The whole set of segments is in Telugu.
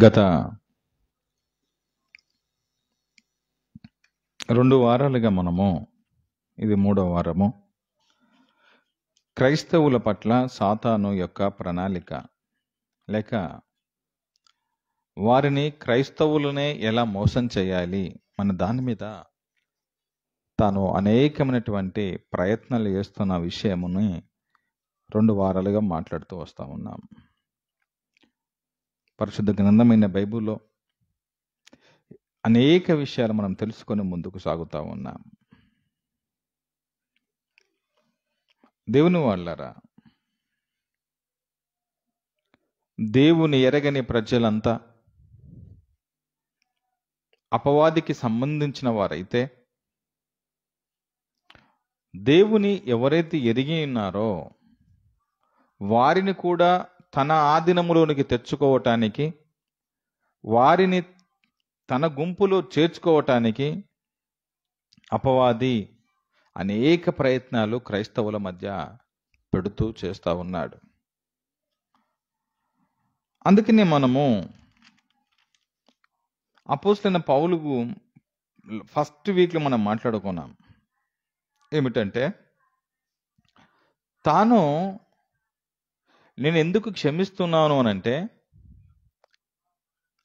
గత 2 వారాలుగా ఇది 3వ వారము, క్రైస్తవుల పట్ల సాతాను యొక్క ప్రణాళిక లేక వారిని క్రైస్తవులనే ఎలా మోసం చేయాలి మన దాని మీద తాను అనేకమైనటువంటి ప్రయత్నాలు చేస్తున్న విషయముని 2 వారాలుగా మాట్లాడుతూ వస్తూ ఉన్నాం. పరిశుద్ధ గ్రంథమైన బైబిల్లో అనేక విషయాలు మనం తెలుసుకొని ముందుకు సాగుతూ ఉన్నాం. దేవుని వాళ్ళారా, దేవుని ఎరగని ప్రజలంతా అపవాదికి సంబంధించిన వారైతే, దేవుని ఎవరైతే ఎరిగి ఉన్నారో వారిని కూడా తన ఆధీనములోనికి తెచ్చుకోవటానికి, వారిని తన గుంపులో చేర్చుకోవటానికి అపవాది అనేక ప్రయత్నాలు క్రైస్తవుల మధ్య పెడుతూ చేస్తూ ఉన్నాడు. అందుకనే మనము అపోస్తలుడైన పౌలుకు ఫస్ట్ వీక్లో మనం మాట్లాడుకున్నాం. ఏమిటంటే, తాను నేను ఎందుకు క్షమిస్తున్నాను అనంటే,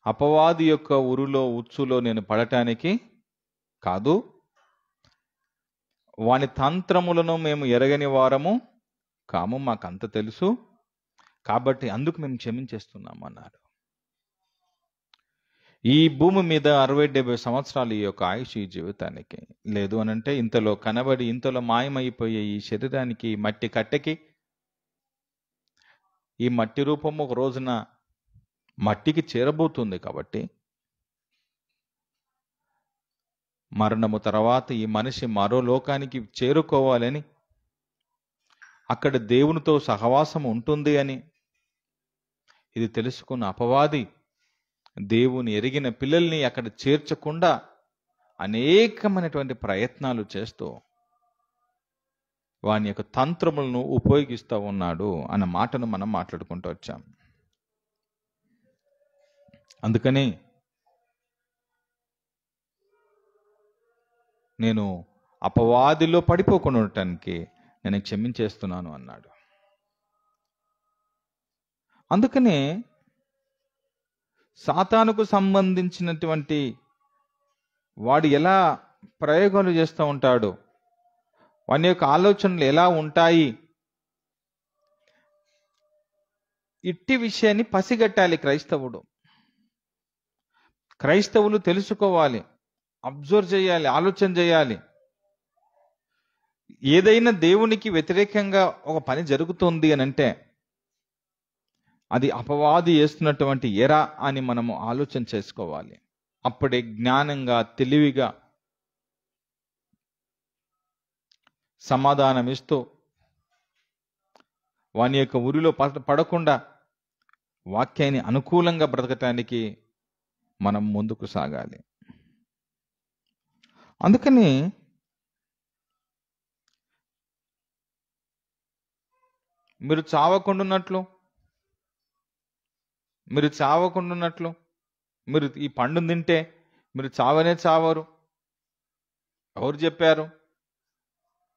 అపవాది యొక్క ఉరులో ఉచ్చులో నేను పడటానికి కాదు, వాని తంత్రములను మేము ఎరగని వారము కాము, మాకంత తెలుసు, కాబట్టి అందుకు మేము క్షమించేస్తున్నాము అన్నాడు. ఈ భూమి మీద 60-70 సంవత్సరాలు ఈ యొక్క ఆయుష్ ఈ జీవితానికి లేదు అనంటే, ఇంతలో కనబడి ఇంతలో మాయమైపోయే ఈ శరీరానికి, మట్టి కట్టెకి, ఈ మట్టి రూపము ఒక రోజున మట్టికి చేరబోతుంది. కాబట్టి మరణము తర్వాత ఈ మనిషి మరో లోకానికి చేరుకోవాలని, అక్కడ దేవునితో సహవాసం ఉంటుంది అని ఇది తెలుసుకున్న అపవాది దేవుని ఎరిగిన పిల్లల్ని అక్కడ చేర్చకుండా అనేకమైనటువంటి ప్రయత్నాలు చేస్తూ వాని యొక్క తంత్రములను ఉపయోగిస్తూ ఉన్నాడు అన్న మాటను మనం మాట్లాడుకుంటూ వచ్చాం. అందుకని నేను అపవాదిలో పడిపోకుండా ఉండటానికి నేను క్షమించేస్తున్నాను అన్నాడు. అందుకనే సాతానుకు సంబంధించినటువంటి వాడు ఎలా ప్రయోగాలు చేస్తూ ఉంటాడు, వాని యొక్క ఆలోచనలు ఎలా ఉంటాయి, ఇట్టి విషయాన్ని పసిగట్టాలి క్రైస్తవులు తెలుసుకోవాలి, అబ్జర్వ్ చేయాలి, ఆలోచన చేయాలి. ఏదైనా దేవునికి వ్యతిరేకంగా ఒక పని జరుగుతుంది అని అంటే అది అపవాది చేస్తున్నటువంటి ఎరా అని మనము ఆలోచన చేసుకోవాలి. అప్పుడే జ్ఞానంగా, తెలివిగా సమాధానం ఇస్తూ వాని యొక్క ఉరిలో పడకుండా వాక్యాన్ని అనుకూలంగా బ్రతకటానికి మనం ముందుకు సాగాలి. అందుకని మీరు చావకుండున్నట్లు మీరు ఈ పండును తింటే మీరు చావనే చావరు. ఎవరు చెప్పారు?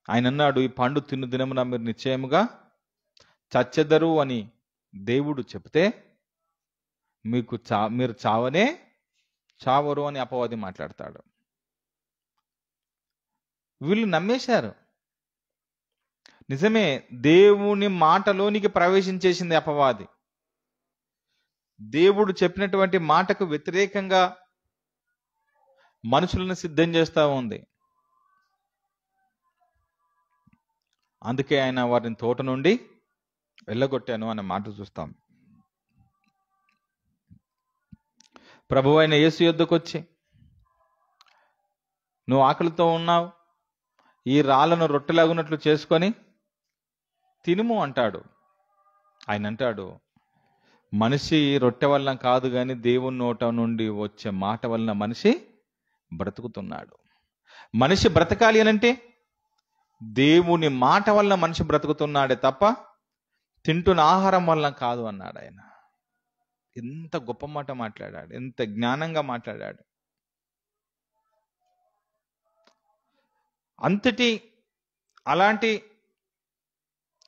ఆయన అన్నాడు, ఈ పండు తిను దినమున మీరు నిశ్చయముగా చచ్చెదరు అని దేవుడు చెప్తే మీరు చావనే చావరు అని అపవాది మాట్లాడతాడు. వీళ్ళు నమ్మేశారు. నిజమే, దేవుని మాటలోనికి ప్రవేశించేసింది అపవాది. దేవుడు చెప్పినటువంటి మాటకు వ్యతిరేకంగా మనుషులను సిద్ధం చేస్తూ ఉంది. అందుకే ఆయన వారిని తోట నుండి వెళ్ళగొట్టాను అన్న మాట చూస్తాం. ప్రభువు అయిన యేసు యొద్దకు వచ్చి, నువ్వు ఆకలితో ఉన్నావు, ఈ రాళ్లను రొట్టెలాగునట్లు చేసుకొని తినుము అంటాడు. ఆయన అంటాడు, మనిషి రొట్టె వలన కాదు కానీ దేవుని నోట నుండి వచ్చే మాట వలన మనిషి బ్రతుకుతున్నాడు. మనిషి బ్రతకాలి అనంటే దేవుని మాట వలన మనిషి బ్రతుకుతున్నాడే తప్ప తింటున్న ఆహారం వలన కాదు అన్నాడు ఆయన. ఎంత గొప్ప మాట మాట్లాడాడు, ఎంత జ్ఞానంగా మాట్లాడాడు. అంతటి అలాంటి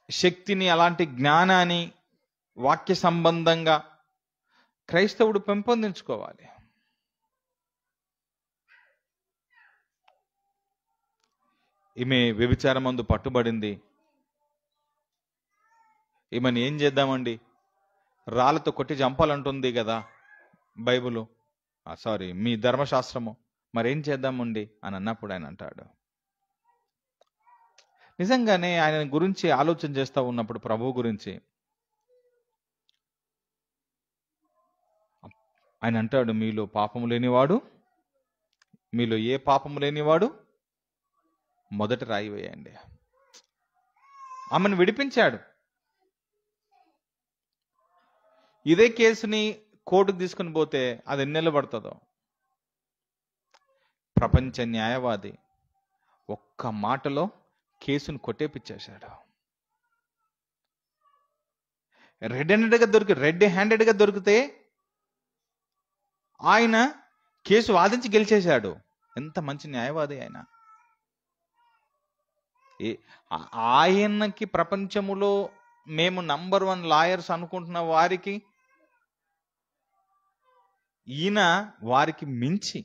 శక్తిని, అలాంటి జ్ఞానాన్ని వాక్య సంబంధంగా క్రైస్తవుడు పెంపొందించుకోవాలి. ఈమె వ్యభిచారమందు పట్టుబడింది. ఈమెను ఏం చేద్దామండి, రాళ్ళతో కొట్టి చంపాలంటుంది కదా బైబుల్, సారీ మీ ధర్మశాస్త్రము, మరేం చేద్దామండి అని అన్నప్పుడు ఆయన అంటాడు, నిజంగానే ఆయన గురించి ఆలోచన చేస్తూ ఉన్నప్పుడు, ప్రభు గురించి ఆయన అంటాడు, మీలో పాపము లేనివాడు, మీలో ఏ పాపము లేనివాడు మొదట రాయి వేయండి. ఆమెను విడిపించాడు. ఇదే కేసుని కోర్టుకు తీసుకుని పోతే అది ఎన్నెళ్ళు పడుతుందో. ప్రపంచ న్యాయవాది ఒక్క మాటలో కేసును కొట్టేపిచ్చేశాడు. రెడ్ హ్యాండెడ్గా దొరికితే ఆయన కేసు వాదించి గెలిచేశాడు. ఎంత మంచి న్యాయవాది ఆయన. ఆయనకి ప్రపంచములో మేము నంబర్ 1 లాయర్స్ అనుకుంటున్న వారికి ఈయన వారికి మించి.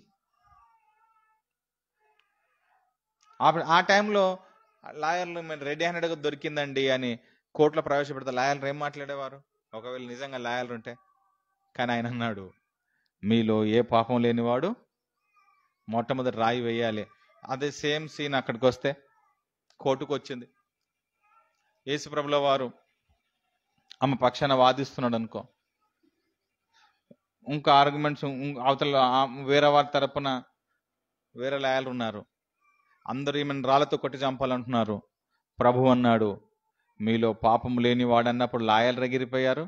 ఆ టైంలో లాయర్లు మేము రెడ్ హ్యాండెడ్గా దొరికిందండి అని కోర్టులో ప్రవేశపెడితే లాయర్లు ఏం మాట్లాడేవారు, ఒకవేళ నిజంగా లాయర్లు ఉంటే. కానీ ఆయన అన్నాడు, మీలో ఏ పాపం లేనివాడు మొట్టమొదటి రాయి వేయాలి. అదే సేమ్ సీన్ అక్కడికి వస్తే కోర్టుకు వచ్చింది. యేసుప్రభుల వారు ఆమె పక్షాన వాదిస్తున్నాడు అనుకో, ఇంకా ఆర్గ్యుమెంట్స్ అవతల వేరే వారి తరపున వేరే లాయర్లు ఉన్నారు, అందరూ ఈమెను రాళ్ళతో కొట్టి చంపాలంటున్నారు. ప్రభు అన్నాడు, మీలో పాపం లేని వాడు అన్నప్పుడు లాయర్లు ఎగిరిపోయారు.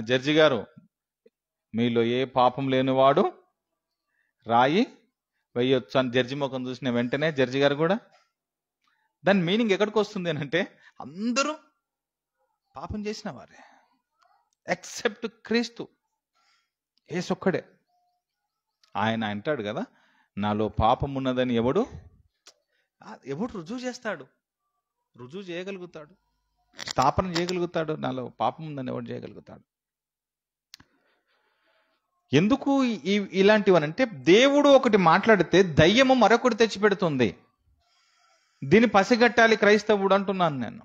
జడ్జి గారు, మీలో ఏ పాపం లేనివాడు రాయి వేయొచ్చు అని జడ్జి ముఖం చూసిన వెంటనే జడ్జి గారు కూడా, దాని మీనింగ్ ఎక్కడికి వస్తుంది అని అంటే, అందరూ పాపం చేసిన వారే ఎక్సెప్ట్ క్రీస్తు, యేసొక్కడే. ఆయన అంటాడు కదా, నాలో పాపం ఉన్నదని ఎవడు రుజువు చేస్తాడు, రుజువు చేయగలుగుతాడు, స్థాపన చేయగలుగుతాడు. నాలో పాపం ఉందని ఎవడు చేయగలుగుతాడు? ఎందుకు ఇలాంటివనంటే, దేవుడు ఒకటి మాట్లాడితే దయ్యము మరొకటి తెచ్చిపెడుతుంది. దీన్ని పసిగట్టాలి క్రైస్తవుడు అంటున్నాను నేను.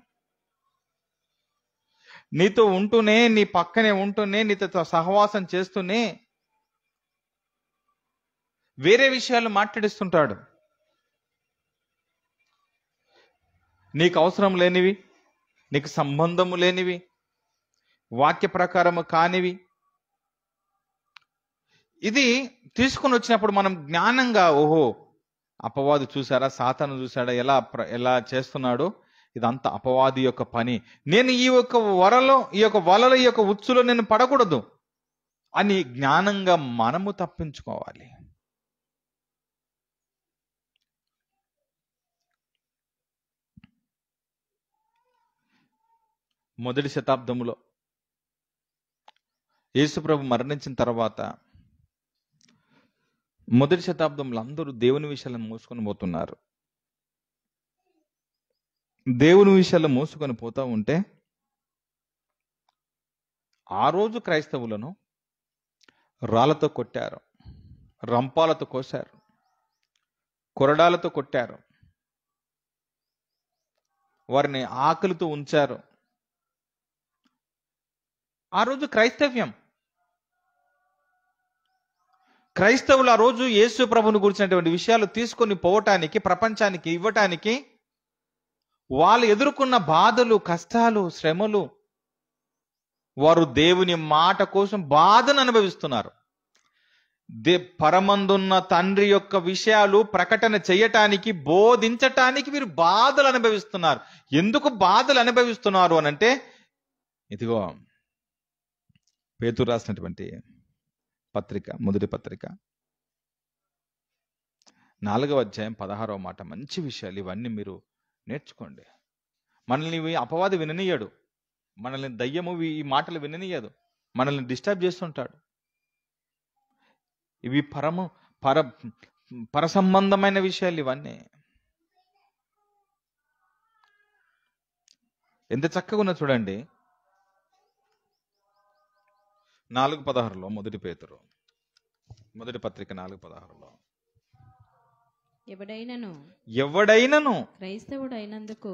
నీతో ఉంటూనే, నీ పక్కనే ఉంటూనే, నీతో సహవాసం చేస్తూనే వేరే విషయాలు మాట్లాడిస్తుంటాడు. నీకు అవసరం లేనివి, నీకు సంబంధము లేనివి, వాక్య ప్రకారము కానివి. ఇది తీసుకొని వచ్చినప్పుడు మనం జ్ఞానంగా, ఓహో అపవాది చూసారా, సాతాను చూసాడా, ఎలా చేస్తున్నాడో, ఇదంతా అపవాది యొక్క పని, నేను ఈ యొక్క వలలో, ఈ యొక్క వలలో, ఈ యొక్క ఉచ్చులో నేను పడకూడదు అని జ్ఞానంగా మనము తప్పించుకోవాలి. మొదటి శతాబ్దంలో యేసుప్రభు మరణించిన తర్వాత మొదటి శతాబ్దంలో అందరూ దేవుని విషయాలను మోసుకొని పోతున్నారు. దేవుని విషయాలు మోసుకొని పోతా ఉంటే, ఆ రోజు క్రైస్తవులను రాళ్లతో కొట్టారు, రంపాలతో కోశారు, కొరడాలతో కొట్టారు, వారిని ఆకలితో ఉంచారు. ఆ రోజు క్రైస్తవులు ఆ రోజు యేసు ప్రభువును గురించినటువంటి విషయాలు తీసుకొని పోవటానికి, ప్రపంచానికి ఇవ్వటానికి, వాళ్ళు ఎదుర్కొన్న బాధలు, కష్టాలు, శ్రమలు, వారు దేవుని మాట కోసం బాధను అనుభవిస్తున్నారు. పరమందున్న తండ్రి యొక్క విషయాలు ప్రకటన చేయటానికి, బోధించటానికి వీరు బాధలు అనుభవిస్తున్నారు. ఎందుకు బాధలు అనుభవిస్తున్నారు అనంటే, ఇదిగో పేతురు రాసినటువంటి పత్రిక, మొదటి పత్రిక 4వ అధ్యాయం 16వ మాట. మంచి విషయాలు ఇవన్నీ మీరు నేర్చుకోండి. మనల్ని అపవాది విననీయడు, మనల్ని దయ్యము ఈ మాటలు విననీయదు. మనల్ని డిస్టర్బ్ చేస్తుంటాడు. ఇవి పర పర సంబంధమైన విషయాలు ఇవన్నీ. ఎంత చక్కగా ఉన్నా చూడండి. 4:16 మొదటి పేతురు మొదటి పత్రిక 4:16 ఎవడైనను క్రైస్తవుడు అయినందుకు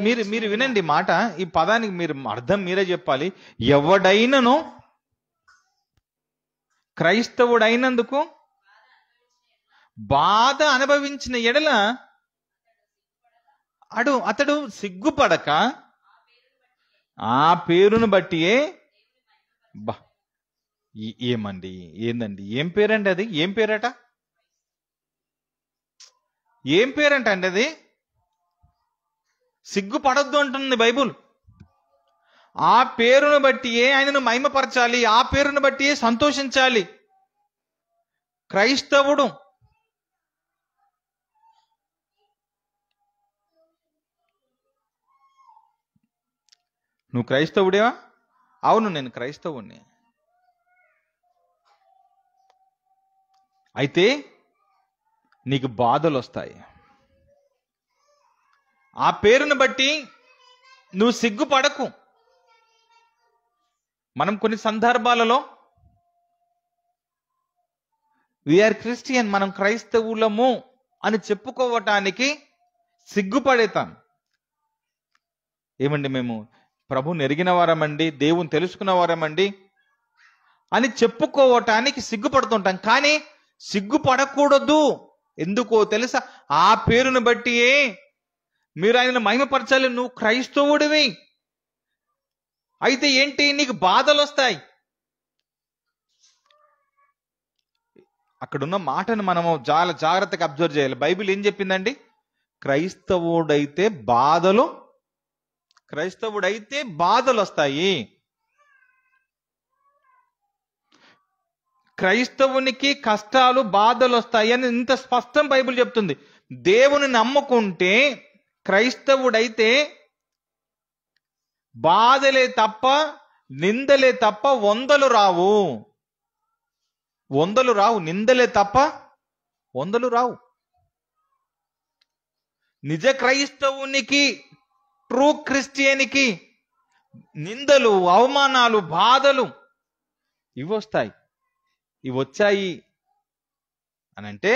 మీరు వినండి మాట. ఈ పదానికి మీరు అర్థం మీరే చెప్పాలి. ఎవడైనను క్రైస్తవుడైనందుకు బాధ అనుభవించిన ఎడల అతడు సిగ్గుపడక ఆ పేరును బట్టియే ఏమండి, ఏందండి, ఏం పేరండి అది? ఏం పేరట? ఏం పేరంట అండి అది? సిగ్గుపడొద్దు అంటుంది బైబుల్. ఆ పేరును బట్టియే ఆయనను మహిమపరచాలి, ఆ పేరును బట్టియే సంతోషించాలి. క్రైస్తవుడు నువ్వు క్రైస్తవుడేవా? అవును, నేను క్రైస్తవుణ్ణి. అయితే నీకు బాధలు వస్తాయి. ఆ పేరును బట్టి నువ్వు సిగ్గుపడకు. మనం కొన్ని సందర్భాలలో వీఆర్ క్రిస్టియన్, మనం క్రైస్తవులము అని చెప్పుకోవటానికి సిగ్గుపడేతాం. ఏమండి, మేము ప్రభుని ఎరిగిన వారమండి, దేవుని తెలుసుకున్న వారమండి అని చెప్పుకోవటానికి సిగ్గుపడుతుంటాం. కానీ సిగ్గుపడకూడదు. ఎందుకో తెలుసా? ఆ పేరును బట్టియే మీరు ఆయనను మహిమపరచాలి. నువ్వు క్రైస్తవుడివి. అయితే ఏంటి? నీకు బాధలు వస్తాయి. అక్కడున్న మాటను మనము చాలా జాగ్రత్తగా అబ్జర్వ్ చేయాలి. బైబిల్ ఏం చెప్పిందండి? క్రైస్తవుడైతే బాధలు వస్తాయి. క్రైస్తవునికి కష్టాలు, బాధలు వస్తాయి అని ఇంత స్పష్టం బైబిల్ చెప్తుంది. దేవుని నమ్ముకుంటే క్రైస్తవుడైతే బాధలే తప్ప, నిందలే తప్ప వందలు రావు. నిందలే తప్ప వందలు రావు. నిజ క్రైస్తవునికి, ట్రూ క్రిస్టియన్కి నిందలు, అవమానాలు, బాధలు ఇవి వస్తాయి. ఇవి వచ్చాయి అని అంటే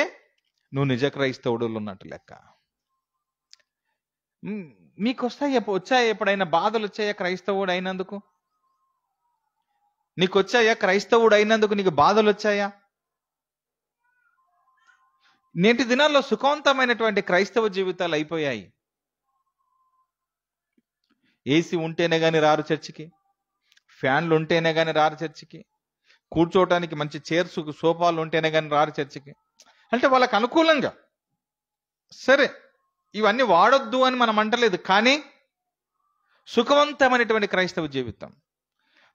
నువ్వు నిజ క్రైస్తవుడు ఉన్నట్టు లెక్క. మీకు వచ్చాయి ఎప్పుడైనా బాధలు వచ్చాయా క్రైస్తవుడు అయినందుకు? నీకు వచ్చాయా? క్రైస్తవుడు అయినందుకు నీకు బాధలు వచ్చాయా? నేటి దినాల్లో సుఖవంతమైనటువంటి క్రైస్తవ జీవితాలు అయిపోయాయి. ఏసీ ఉంటేనే కానీ రారు చర్చికి, ఫ్యాన్లు ఉంటేనే కానీ రారు చర్చికి, కూర్చోవటానికి మంచి చైర్స్, సోఫాలు ఉంటేనే కానీ రారు చర్చికి. అంటే వాళ్ళకు అనుకూలంగా. సరే, ఇవన్నీ వాడొద్దు అని మనం అంటలేదు. కానీ సుఖవంతమైనటువంటి క్రైస్తవ జీవితం,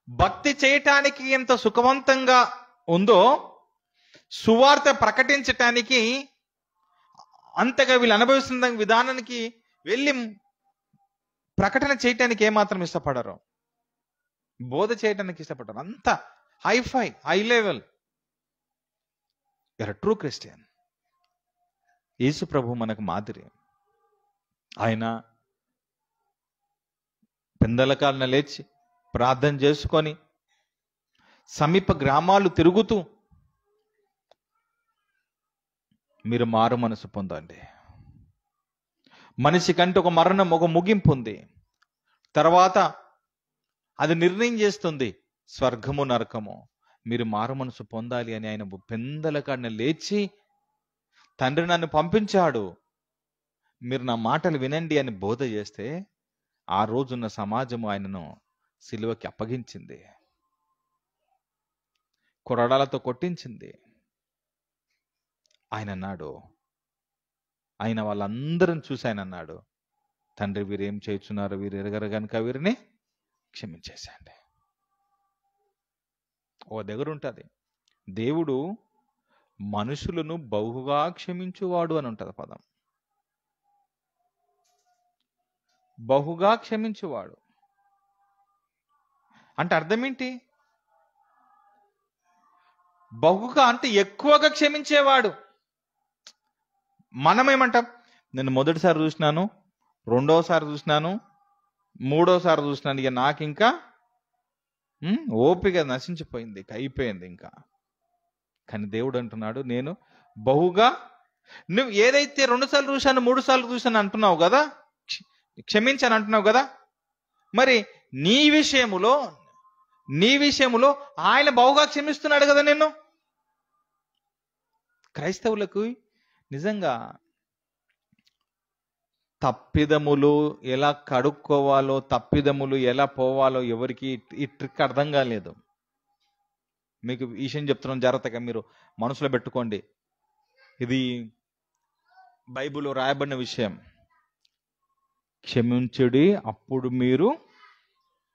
భక్తి చేయటానికి ఎంత సుఖవంతంగా ఉందో, సువార్త ప్రకటించటానికి అంతగా వీళ్ళు అనుభవిస్తున్న విధానానికి వెళ్ళి ప్రకటన చేయటానికి ఏమాత్రం ఇష్టపడరు, బోధ చేయటానికి ఇష్టపడరు. అంత high level. You're true Christian. యేసు ప్రభు మనకు మాదిరి. ఆయన పెందలకాలన లేచి ప్రార్థన చేసుకొని సమీప గ్రామాలు తిరుగుతూ మీరు మారు మనసు పొందండి. మనిషి కంటే ఒక మరణం, ఒక ముగింపు ఉంది. తర్వాత అది నిర్ణయం చేస్తుంది స్వర్గము నరకము. మీరు మారు మనసు పొందాలి అని ఆయన పెందలకాడన లేచి, తండ్రి నన్ను పంపించాడు, మీరు నా మాటలు వినండి అని బోధ చేస్తే ఆ రోజున్న సమాజము ఆయనను సిలువకి అప్పగించింది, కొరడాలతో కొట్టించింది. ఆయన అన్నాడు, ఆయన వాళ్ళందరిని చూసి ఆయన అన్నాడు, తండ్రి వీరేం చేయుచున్నారు, వీరు ఎరగరు గనుక వీరిని క్షమించేసేయండి. ఓ దగ్గర ఉంటుంది, దేవుడు మనుషులను బహుగా క్షమించువాడు అని ఉంటుంది పదం. బహుగా క్షమించువాడు అంటే అర్థం ఏంటి? బహుగా అంటే ఎక్కువగా క్షమించేవాడు. మనం ఏమంటాం, నేను మొదటిసారి చూసినాను, రెండోసారి చూసినాను, మూడోసారి చూసినాను, ఇక నాకు ఇంకా ఓపిక నశించిపోయింది, అయిపోయింది ఇంకా. కానీ దేవుడు అంటున్నాడు, నేను బహుగా, నువ్వు ఏదైతే 2 సార్లు చూశాను 3 సార్లు చూశాను అంటున్నావు కదా, క్షమించాను అంటున్నావు కదా, మరి నీ విషయములో ఆయన బహుగా క్షమిస్తున్నాడు కదా నిన్ను. క్రైస్తవులకు నిజంగా తప్పిదములు ఎలా కడుక్కోవాలో, తప్పిదములు ఎలా పోవాలో ఎవరికి ఈ ట్రిక్ అర్థం కాలేదు. మీకు ఈ విషయం చెప్తున్నాను, జాగ్రత్తగా మీరు మనసులో పెట్టుకోండి. ఇది బైబిల్లో రాయబడిన విషయం. క్షమించుడి, అప్పుడు మీరు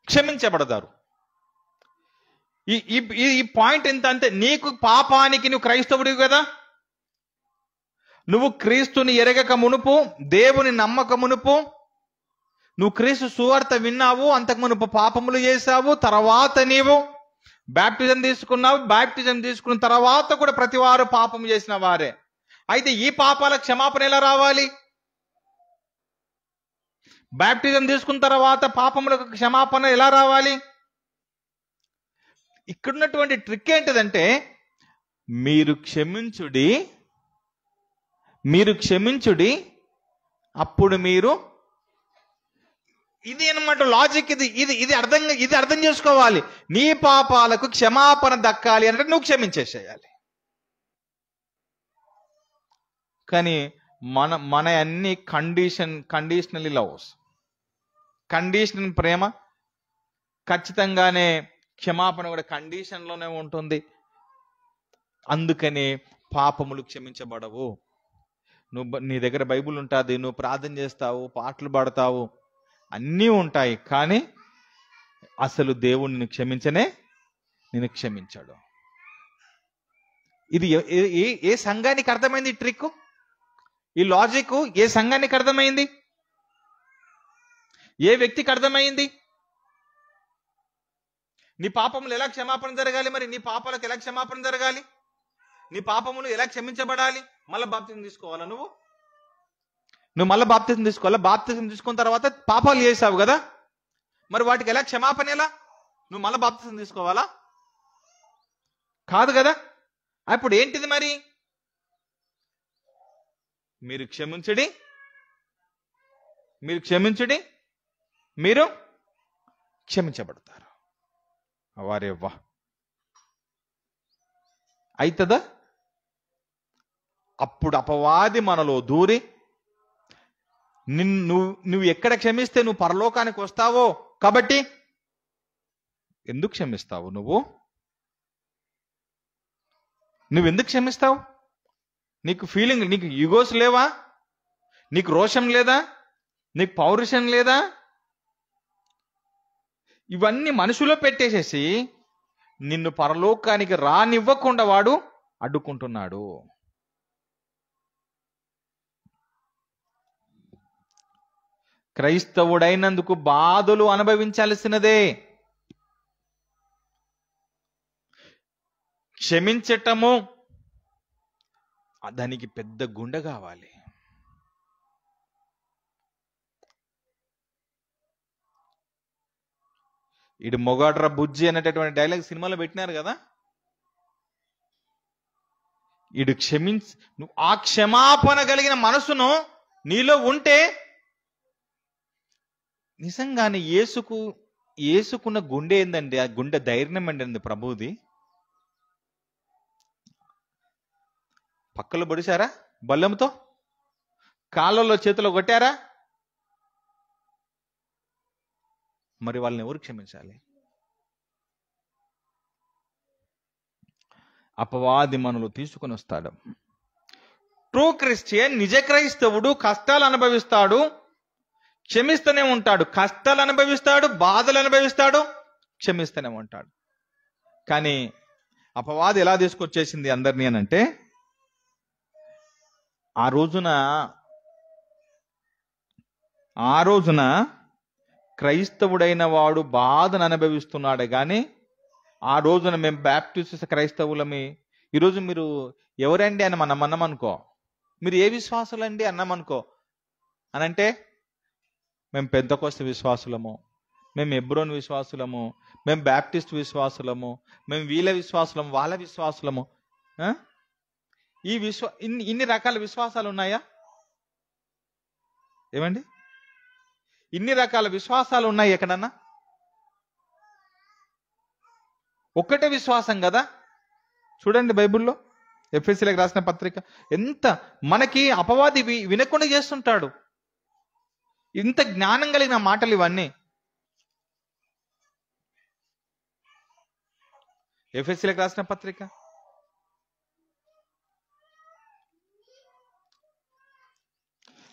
క్షమించబడతారు. ఈ పాయింట్ ఎంత అంటే, నీకు పాపానికి, నువ్వు క్రైస్తవుడివి కదా, నువ్వు క్రీస్తుని ఎరగక మునుపు, దేవుని నమ్మక మునుపు, నువ్వు క్రీస్తు సువార్త విన్నావు, అంతకు మునుపు పాపములు చేశావు, తర్వాత నీవు బాప్టిజం తీసుకున్నావు, బాప్టిజం తీసుకున్న తర్వాత కూడా ప్రతి వారు పాపం చేసిన వారే. అయితే ఈ పాపాల క్షమాపణ ఎలా రావాలి? బాప్టిజం తీసుకున్న తర్వాత పాపములకు క్షమాపణ ఎలా రావాలి? ఇక్కడున్నటువంటి ట్రిక్ ఏంటిదంటే, మీరు క్షమించుడి, అప్పుడు మీరు, ఇది అన్నమాట లాజిక్. ఇది అర్థం చేసుకోవాలి. నీ పాపాలకు క్షమాపణ దక్కాలి అంటే నువ్వు క్షమించేసేయాలి. కానీ మన అన్ని కండిషనల్ లవ్స్, కండిషనల్ ప్రేమ. ఖచ్చితంగానే క్షమాపణ కూడా కండిషన్లోనే ఉంటుంది. అందుకనే పాపములు క్షమించబడవు. నీ దగ్గర బైబుల్ ఉంటుంది, నువ్వు ప్రార్థన చేస్తావు, పాటలు పాడతావు, అన్నీ ఉంటాయి, కానీ అసలు దేవుడు నిన్ను క్షమించాడు. ఇది ఏ సంఘానికి అర్థమైంది ఈ ట్రిక్, ఈ లాజిక్? ఏ సంఘానికి అర్థమైంది? ఏ వ్యక్తికి అర్థమైంది? నీ పాపములు ఎలా క్షమాపణ జరగాలి? మరి నీ పాపాలకు ఎలా క్షమాపణ జరగాలి? నీ పాపములు ఎలా క్షమించబడాలి? మళ్ళీ బాప్తిజం తీసుకోవాలా? నువ్వు మళ్ళీ బాప్తిజం తీసుకోవాలా? బాప్తిజం తీసుకున్న తర్వాత పాపాలు చేసావు కదా, మరి వాటికి ఎలా క్షమాపణ? ఎలా? నువ్వు మళ్ళీ బాప్తిజం తీసుకోవాలా? కాదు కదా. అప్పుడు ఏంటిది మరి? మీరు క్షమించుడి, మీరు క్షమించబడతారు. వారేవ్వా, అవుతుందా? అప్పుడు అపవాది మనలో దూరి, నువ్వు ఎక్కడ క్షమిస్తే నువ్వు పరలోకానికి వస్తావో, కాబట్టి ఎందుకు క్షమిస్తావు? నువ్వెందుకు క్షమిస్తావు? నీకు ఫీలింగ్, నీకు ఈగోస్ లేవా? నీకు రోషం లేదా? నీకు పౌరుషం లేదా? ఇవన్నీ మనసులో పెట్టేసేసి నిన్ను పరలోకానికి రానివ్వకుండా వాడు అడ్డుకుంటున్నాడు. క్రైస్తవుడైనందుకు బాధలు అనుభవించాల్సినదే. క్షమించటము దానికి పెద్ద గుండె కావాలి. ఇడు మొగాడ్ర బుజ్జి అనేటటువంటి డైలాగ్ సినిమాలో పెట్టినారు కదా. ఇడు నువ్వు ఆ క్షమాపణ కలిగిన మనసును నీలో ఉంటే నిజంగానే యేసుకున్న గుండె ఏందండి? ఆ గుండె ధైర్యం అండి ప్రభువుది. పక్కలు పొడిచారా బల్లెంతో? కాళ్ళలో చేతిలో కొట్టారా? మరి వాళ్ళని ఎవరు క్షమించాలి? అపవాది మనలో తీసుకొని వస్తాడు. ట్రూ క్రిస్టియన్, నిజ క్రైస్తవుడు కష్టాలు అనుభవిస్తాడు, క్షమిస్తూనే ఉంటాడు. కష్టాలు అనుభవిస్తాడు, బాధలు అనుభవిస్తాడు, క్షమిస్తూనే ఉంటాడు. కానీ అపవాది ఎలా తీసుకొచ్చేసింది అందరినీ అనంటే, ఆ రోజున క్రైస్తవుడైన వాడు బాధను అనుభవిస్తున్నాడే కానీ, ఆ రోజున మేము బ్యాప్టిస్ట్ క్రైస్తవులమి, ఈరోజు మీరు ఎవరండి అని మనం అన్నామనుకో, మీరు ఏ విశ్వాసులండి అన్నామనుకో అని అంటే, మేము పెంతెకోస్తు విశ్వాసులము, మేము హెబ్రోన్ విశ్వాసులము, మేము బ్యాప్టిస్ట్ విశ్వాసులము, మేము వీళ్ళ విశ్వాసులము, వాళ్ళ విశ్వాసులము. ఈ ఇన్ని రకాల విశ్వాసాలు ఉన్నాయా? ఏమండి, ఇన్ని రకాల విశ్వాసాలు ఉన్నాయి ఎక్కడన్నా? ఒక్కటే విశ్వాసం కదా. చూడండి బైబిల్లో ఎఫెసీయులకు రాసిన పత్రిక, ఎంత మనకి అపవాది వినకుండా చేస్తుంటాడు. ఇంత జ్ఞానం కలిగిన మాటలు ఇవన్నీ. ఎఫెసీయులకు రాసిన పత్రిక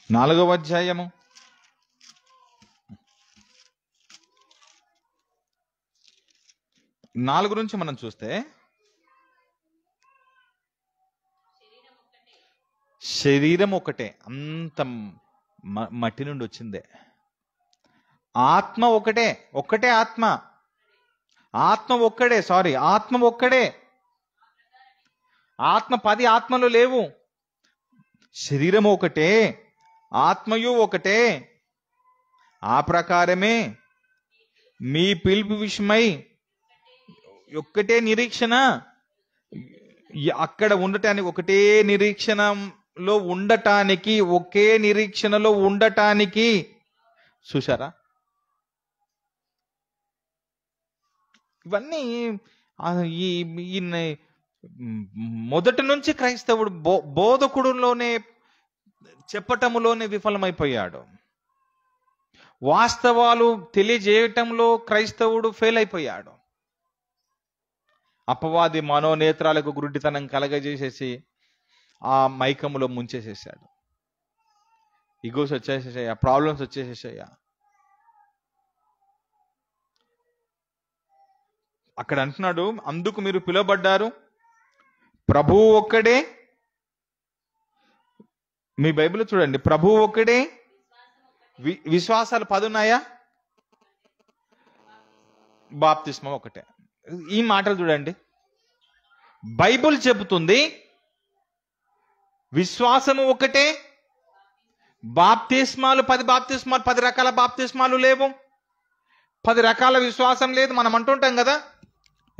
4వ అధ్యాయము 4 నుంచి మనం చూస్తే, శరీరం ఒకటే, అంత మట్టి నుండి వచ్చిందే. ఆత్మ ఒకటే, ఒక్కటే ఆత్మ. ఆత్మ ఒక్కడే, ఆత్మ ఒక్కడే. ఆత్మ 10 ఆత్మలు లేవు. శరీరం ఒకటే, ఆత్మయు ఒకటే. ఆ ప్రకారమే మీ పిలుపు విషయమై ఒక్కటే నిరీక్షణ. అక్కడ ఉండటానికి, ఒకటే నిరీక్షణలో ఉండటానికి, ఒకే నిరీక్షణలో ఉండటానికి. చూసారా? ఇవన్నీ ఈ మొదటి నుంచి క్రైస్తవుడు బోధకుడులోనే, చెప్పటములోనే విఫలమైపోయాడు. వాస్తవాలు తెలియజేయటంలో క్రైస్తవుడు ఫెయిల్ అయిపోయాడు. అపవాది మనోనేత్రాలకు గుడ్డితనం కలగజేసేసి ఆ మైకములో ముంచేసేసాడు. Egos వచ్చేసేసాయా, problems వచ్చేసేసాయా. అక్కడ అంటున్నాడు, అందుకు మీరు పిలువబడ్డారు, ప్రభువు ఒక్కడే. మీ బైబిల్ చూడండి, ప్రభువు ఒక్కడే, విశ్వాసాలు 10 ఉన్నాయా, బాప్తిస్మం ఒకటే. ఈ మాటలు చూడండి, బైబిల్ చెబుతుంది విశ్వాసము ఒకటే, బాప్తిస్మాలు 10 బాప్తిస్మాలు, 10 రకాల బాప్తిస్మాలు లేవు, 10 రకాల విశ్వాసం లేదు. మనం అంటుంటాం కదా,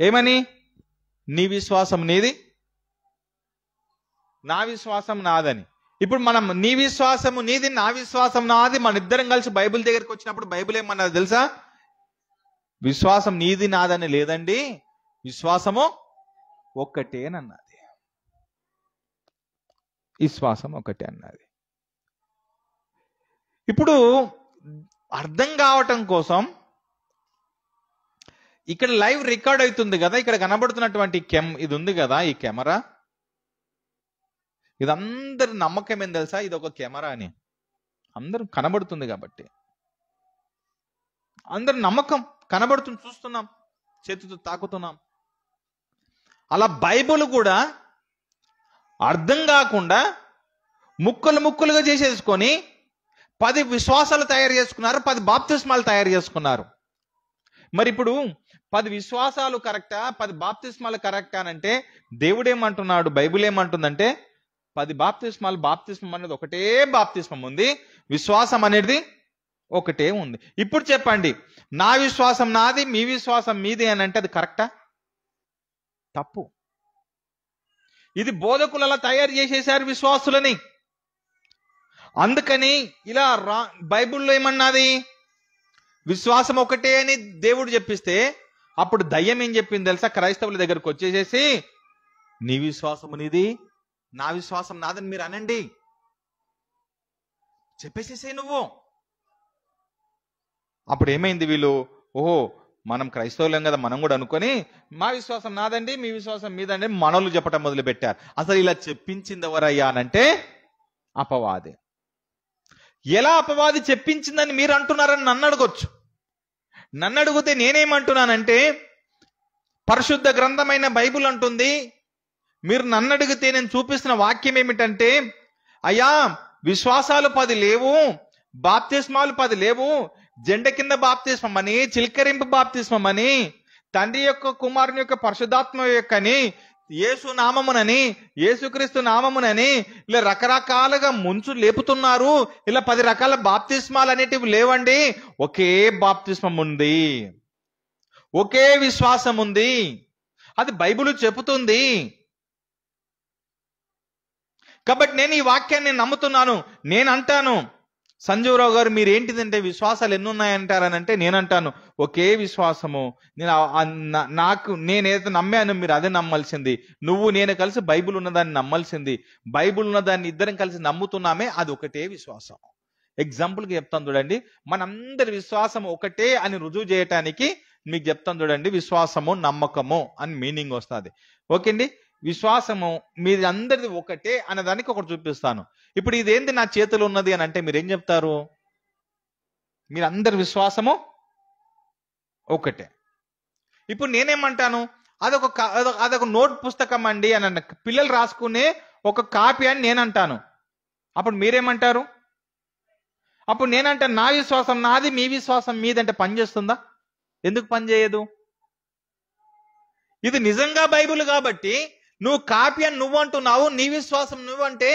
ఏమని? నీ విశ్వాసం నీది, నా విశ్వాసం నాదని. ఇప్పుడు మనం నీ విశ్వాసము నీది, నా విశ్వాసం నాది, మన ఇద్దరం కలిసి బైబిల్ దగ్గరికి వచ్చినప్పుడు బైబిల్ ఏమన్నది తెలుసా? విశ్వాసం నీది నాదని లేదండి, విశ్వాసము ఒక్కటే అన్నది. విశ్వాసం ఒకటే అన్నది. ఇప్పుడు అర్థం కావటం కోసం ఇక్కడ లైవ్ రికార్డ్ అవుతుంది కదా, ఇక్కడ కనబడుతున్నటువంటి ఇది ఉంది కదా, ఈ కెమెరా, ఇది అందరి నమ్మకం ఏం తెలుసా? ఇది ఒక కెమెరా అని అందరూ కనబడుతుంది కాబట్టి అందరి నమ్మకం కనబడుతుంది, చూస్తున్నాం, చేతితో తాకుతున్నాం. అలా బైబిల్ కూడా అర్థం కాకుండా ముక్కలు ముక్కలుగా చేసేసుకొని 10 విశ్వాసాలు తయారు చేసుకున్నారు, 10 బాప్తిస్మాలు తయారు చేసుకున్నారు. మరి ఇప్పుడు 10 విశ్వాసాలు కరెక్టా, 10 బాప్తిస్మాలు కరెక్టా అంటే దేవుడు ఏమంటున్నాడు, బైబిల్ ఏమంటుందంటే 10 బాప్తిస్మాలు, బాప్తిస్మం అనేది ఒకటే బాప్తిస్మం ఉంది, విశ్వాసం అనేది ఒకటే ఉంది. ఇప్పుడు చెప్పండి, నా విశ్వాసం నాది, మీ విశ్వాసం మీది అని అంటే అది కరెక్టా? తప్పు. ఇది బోధకులు అలా తయారు చేసేసారు విశ్వాసులని. అందుకని ఇలా బైబిల్లో ఏమన్నది? విశ్వాసం ఒకటే అని దేవుడు చెప్పిస్తే అప్పుడు దయ్యం ఏం చెప్పింది తెలుసా? క్రైస్తవుల దగ్గరకు వచ్చేసేసి, నీ విశ్వాసము నీది, నా విశ్వాసం నాదని మీరు అనండి, చెప్పేసేసే నువ్వు. అప్పుడు ఏమైంది? వీళ్ళు ఓహో మనం క్రైస్తవులం కదా, మనం కూడా అనుకొని మా విశ్వాసం నాదండి, మీ విశ్వాసం మీదండి మనోళ్ళు చెప్పటం మొదలు పెట్టారు. అసలు ఇలా చెప్పించింది ఎవరయ్యా అనంటే అపవాది. ఎలా అపవాది చెప్పించిందని మీరు అంటున్నారని నన్ను అడగొచ్చు. నన్ను అడిగితే నేనేమంటున్నానంటే, పరిశుద్ధ గ్రంథమైన బైబిల్ అంటుంది, మీరు నన్ను అడిగితే నేను చూపిస్తున్న వాక్యం ఏమిటంటే, అయ్యా విశ్వాసాలు 10 లేవు, బాప్తిస్మాలు 10 లేవు, జెండ కింద బాప్తిస్మం అని, చిలకరింపు బాప్తిస్మం అని, తండ్రి యొక్క కుమారుని యొక్క పరిశుద్ధాత్మ యొక్కని యేసు నామమునని, యేసుక్రీస్తు నామమునని ఇలా రకరకాలుగా ముంచు లేపుతున్నారు. ఇలా 10 రకాల బాప్తిస్మాలు అనేటివి లేవండి. ఒకే బాప్తిస్మం ఉంది, ఒకే విశ్వాసం ఉంది. అది బైబిల్ చెబుతుంది. కాబట్టి నేను ఈ వాక్యాన్ని నమ్ముతున్నాను. నేను అంటాను, సంజీవరావు గారు మీరు ఏంటిదంటే విశ్వాసాలు ఎన్ని ఉన్నాయంటారనంటే నేనంటాను ఒకే విశ్వాసము. నేనేదో నమ్మాను, మీరు అదే నమ్మాల్సింది. నేను కలిసి బైబిల్ ఉన్నదాన్ని నమ్మాల్సింది. బైబిల్ ఉన్నదాన్ని ఇద్దరం కలిసి నమ్ముతున్నామే, అది ఒకటే విశ్వాసం. ఎగ్జాంపుల్కి చెప్తాను చూడండి, మనందరి విశ్వాసం ఒకటే అని రుజువు చేయటానికి మీకు చెప్తాను చూడండి. విశ్వాసము నమ్మకము అని మీనింగ్ వస్తుంది. ఓకే అండి, విశ్వాసము మీది అందరిది ఒకటే అనేదానికి ఒకటి చూపిస్తాను. ఇప్పుడు ఇదేంటి నా చేతిలో ఉన్నది అని అంటే మీరేం చెప్తారు? మీరందరి విశ్వాసము ఒకటే. ఇప్పుడు నేనేమంటాను, అదొక నోట్ పుస్తకం అండి అని అన్న, పిల్లలు రాసుకునే ఒక కాపీ అని నేనంటాను. అప్పుడు మీరేమంటారు? అప్పుడు నేనంటాను నా విశ్వాసం నాది, మీ విశ్వాసం మీదంటే పనిచేస్తుందా? ఎందుకు పనిచేయదు? ఇది నిజంగా బైబిల్ కాబట్టి నువ్వు కాపీ అని నువ్వు అంటున్నావు, నీ విశ్వాసం నువ్వంటే,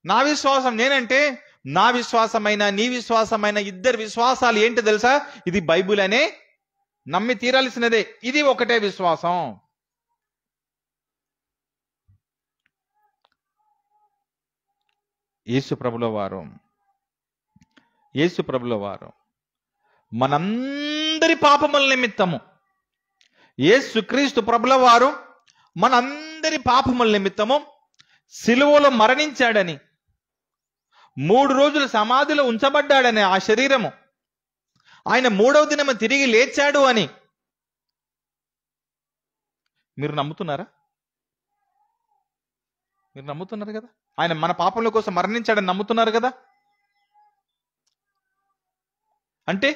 నా విశ్వాసం నేనంటే, నా విశ్వాసమైన నీ విశ్వాసమైన ఇద్దరు విశ్వాసాలు ఏంటి తెలుసా? ఇది బైబిల్ అనే నమ్మి తీరాల్సినదే. ఇది ఒకటే విశ్వాసం. యేసు ప్రభుల వారు మనందరి పాపముల నిమిత్తము, యేసుక్రీస్తు ప్రభుల వారు మనందరి పాపముల నిమిత్తము సిలువలో మరణించాడని, 3 రోజులు సమాధిలో ఉంచబడ్డాడని, ఆ శరీరము ఆయన 3వ దినము తిరిగి లేచాడు అని మీరు నమ్ముతున్నారా? మీరు నమ్ముతున్నారు కదా? ఆయన మన పాపముల కోసం మరణించాడని నమ్ముతున్నారు కదా? అంటే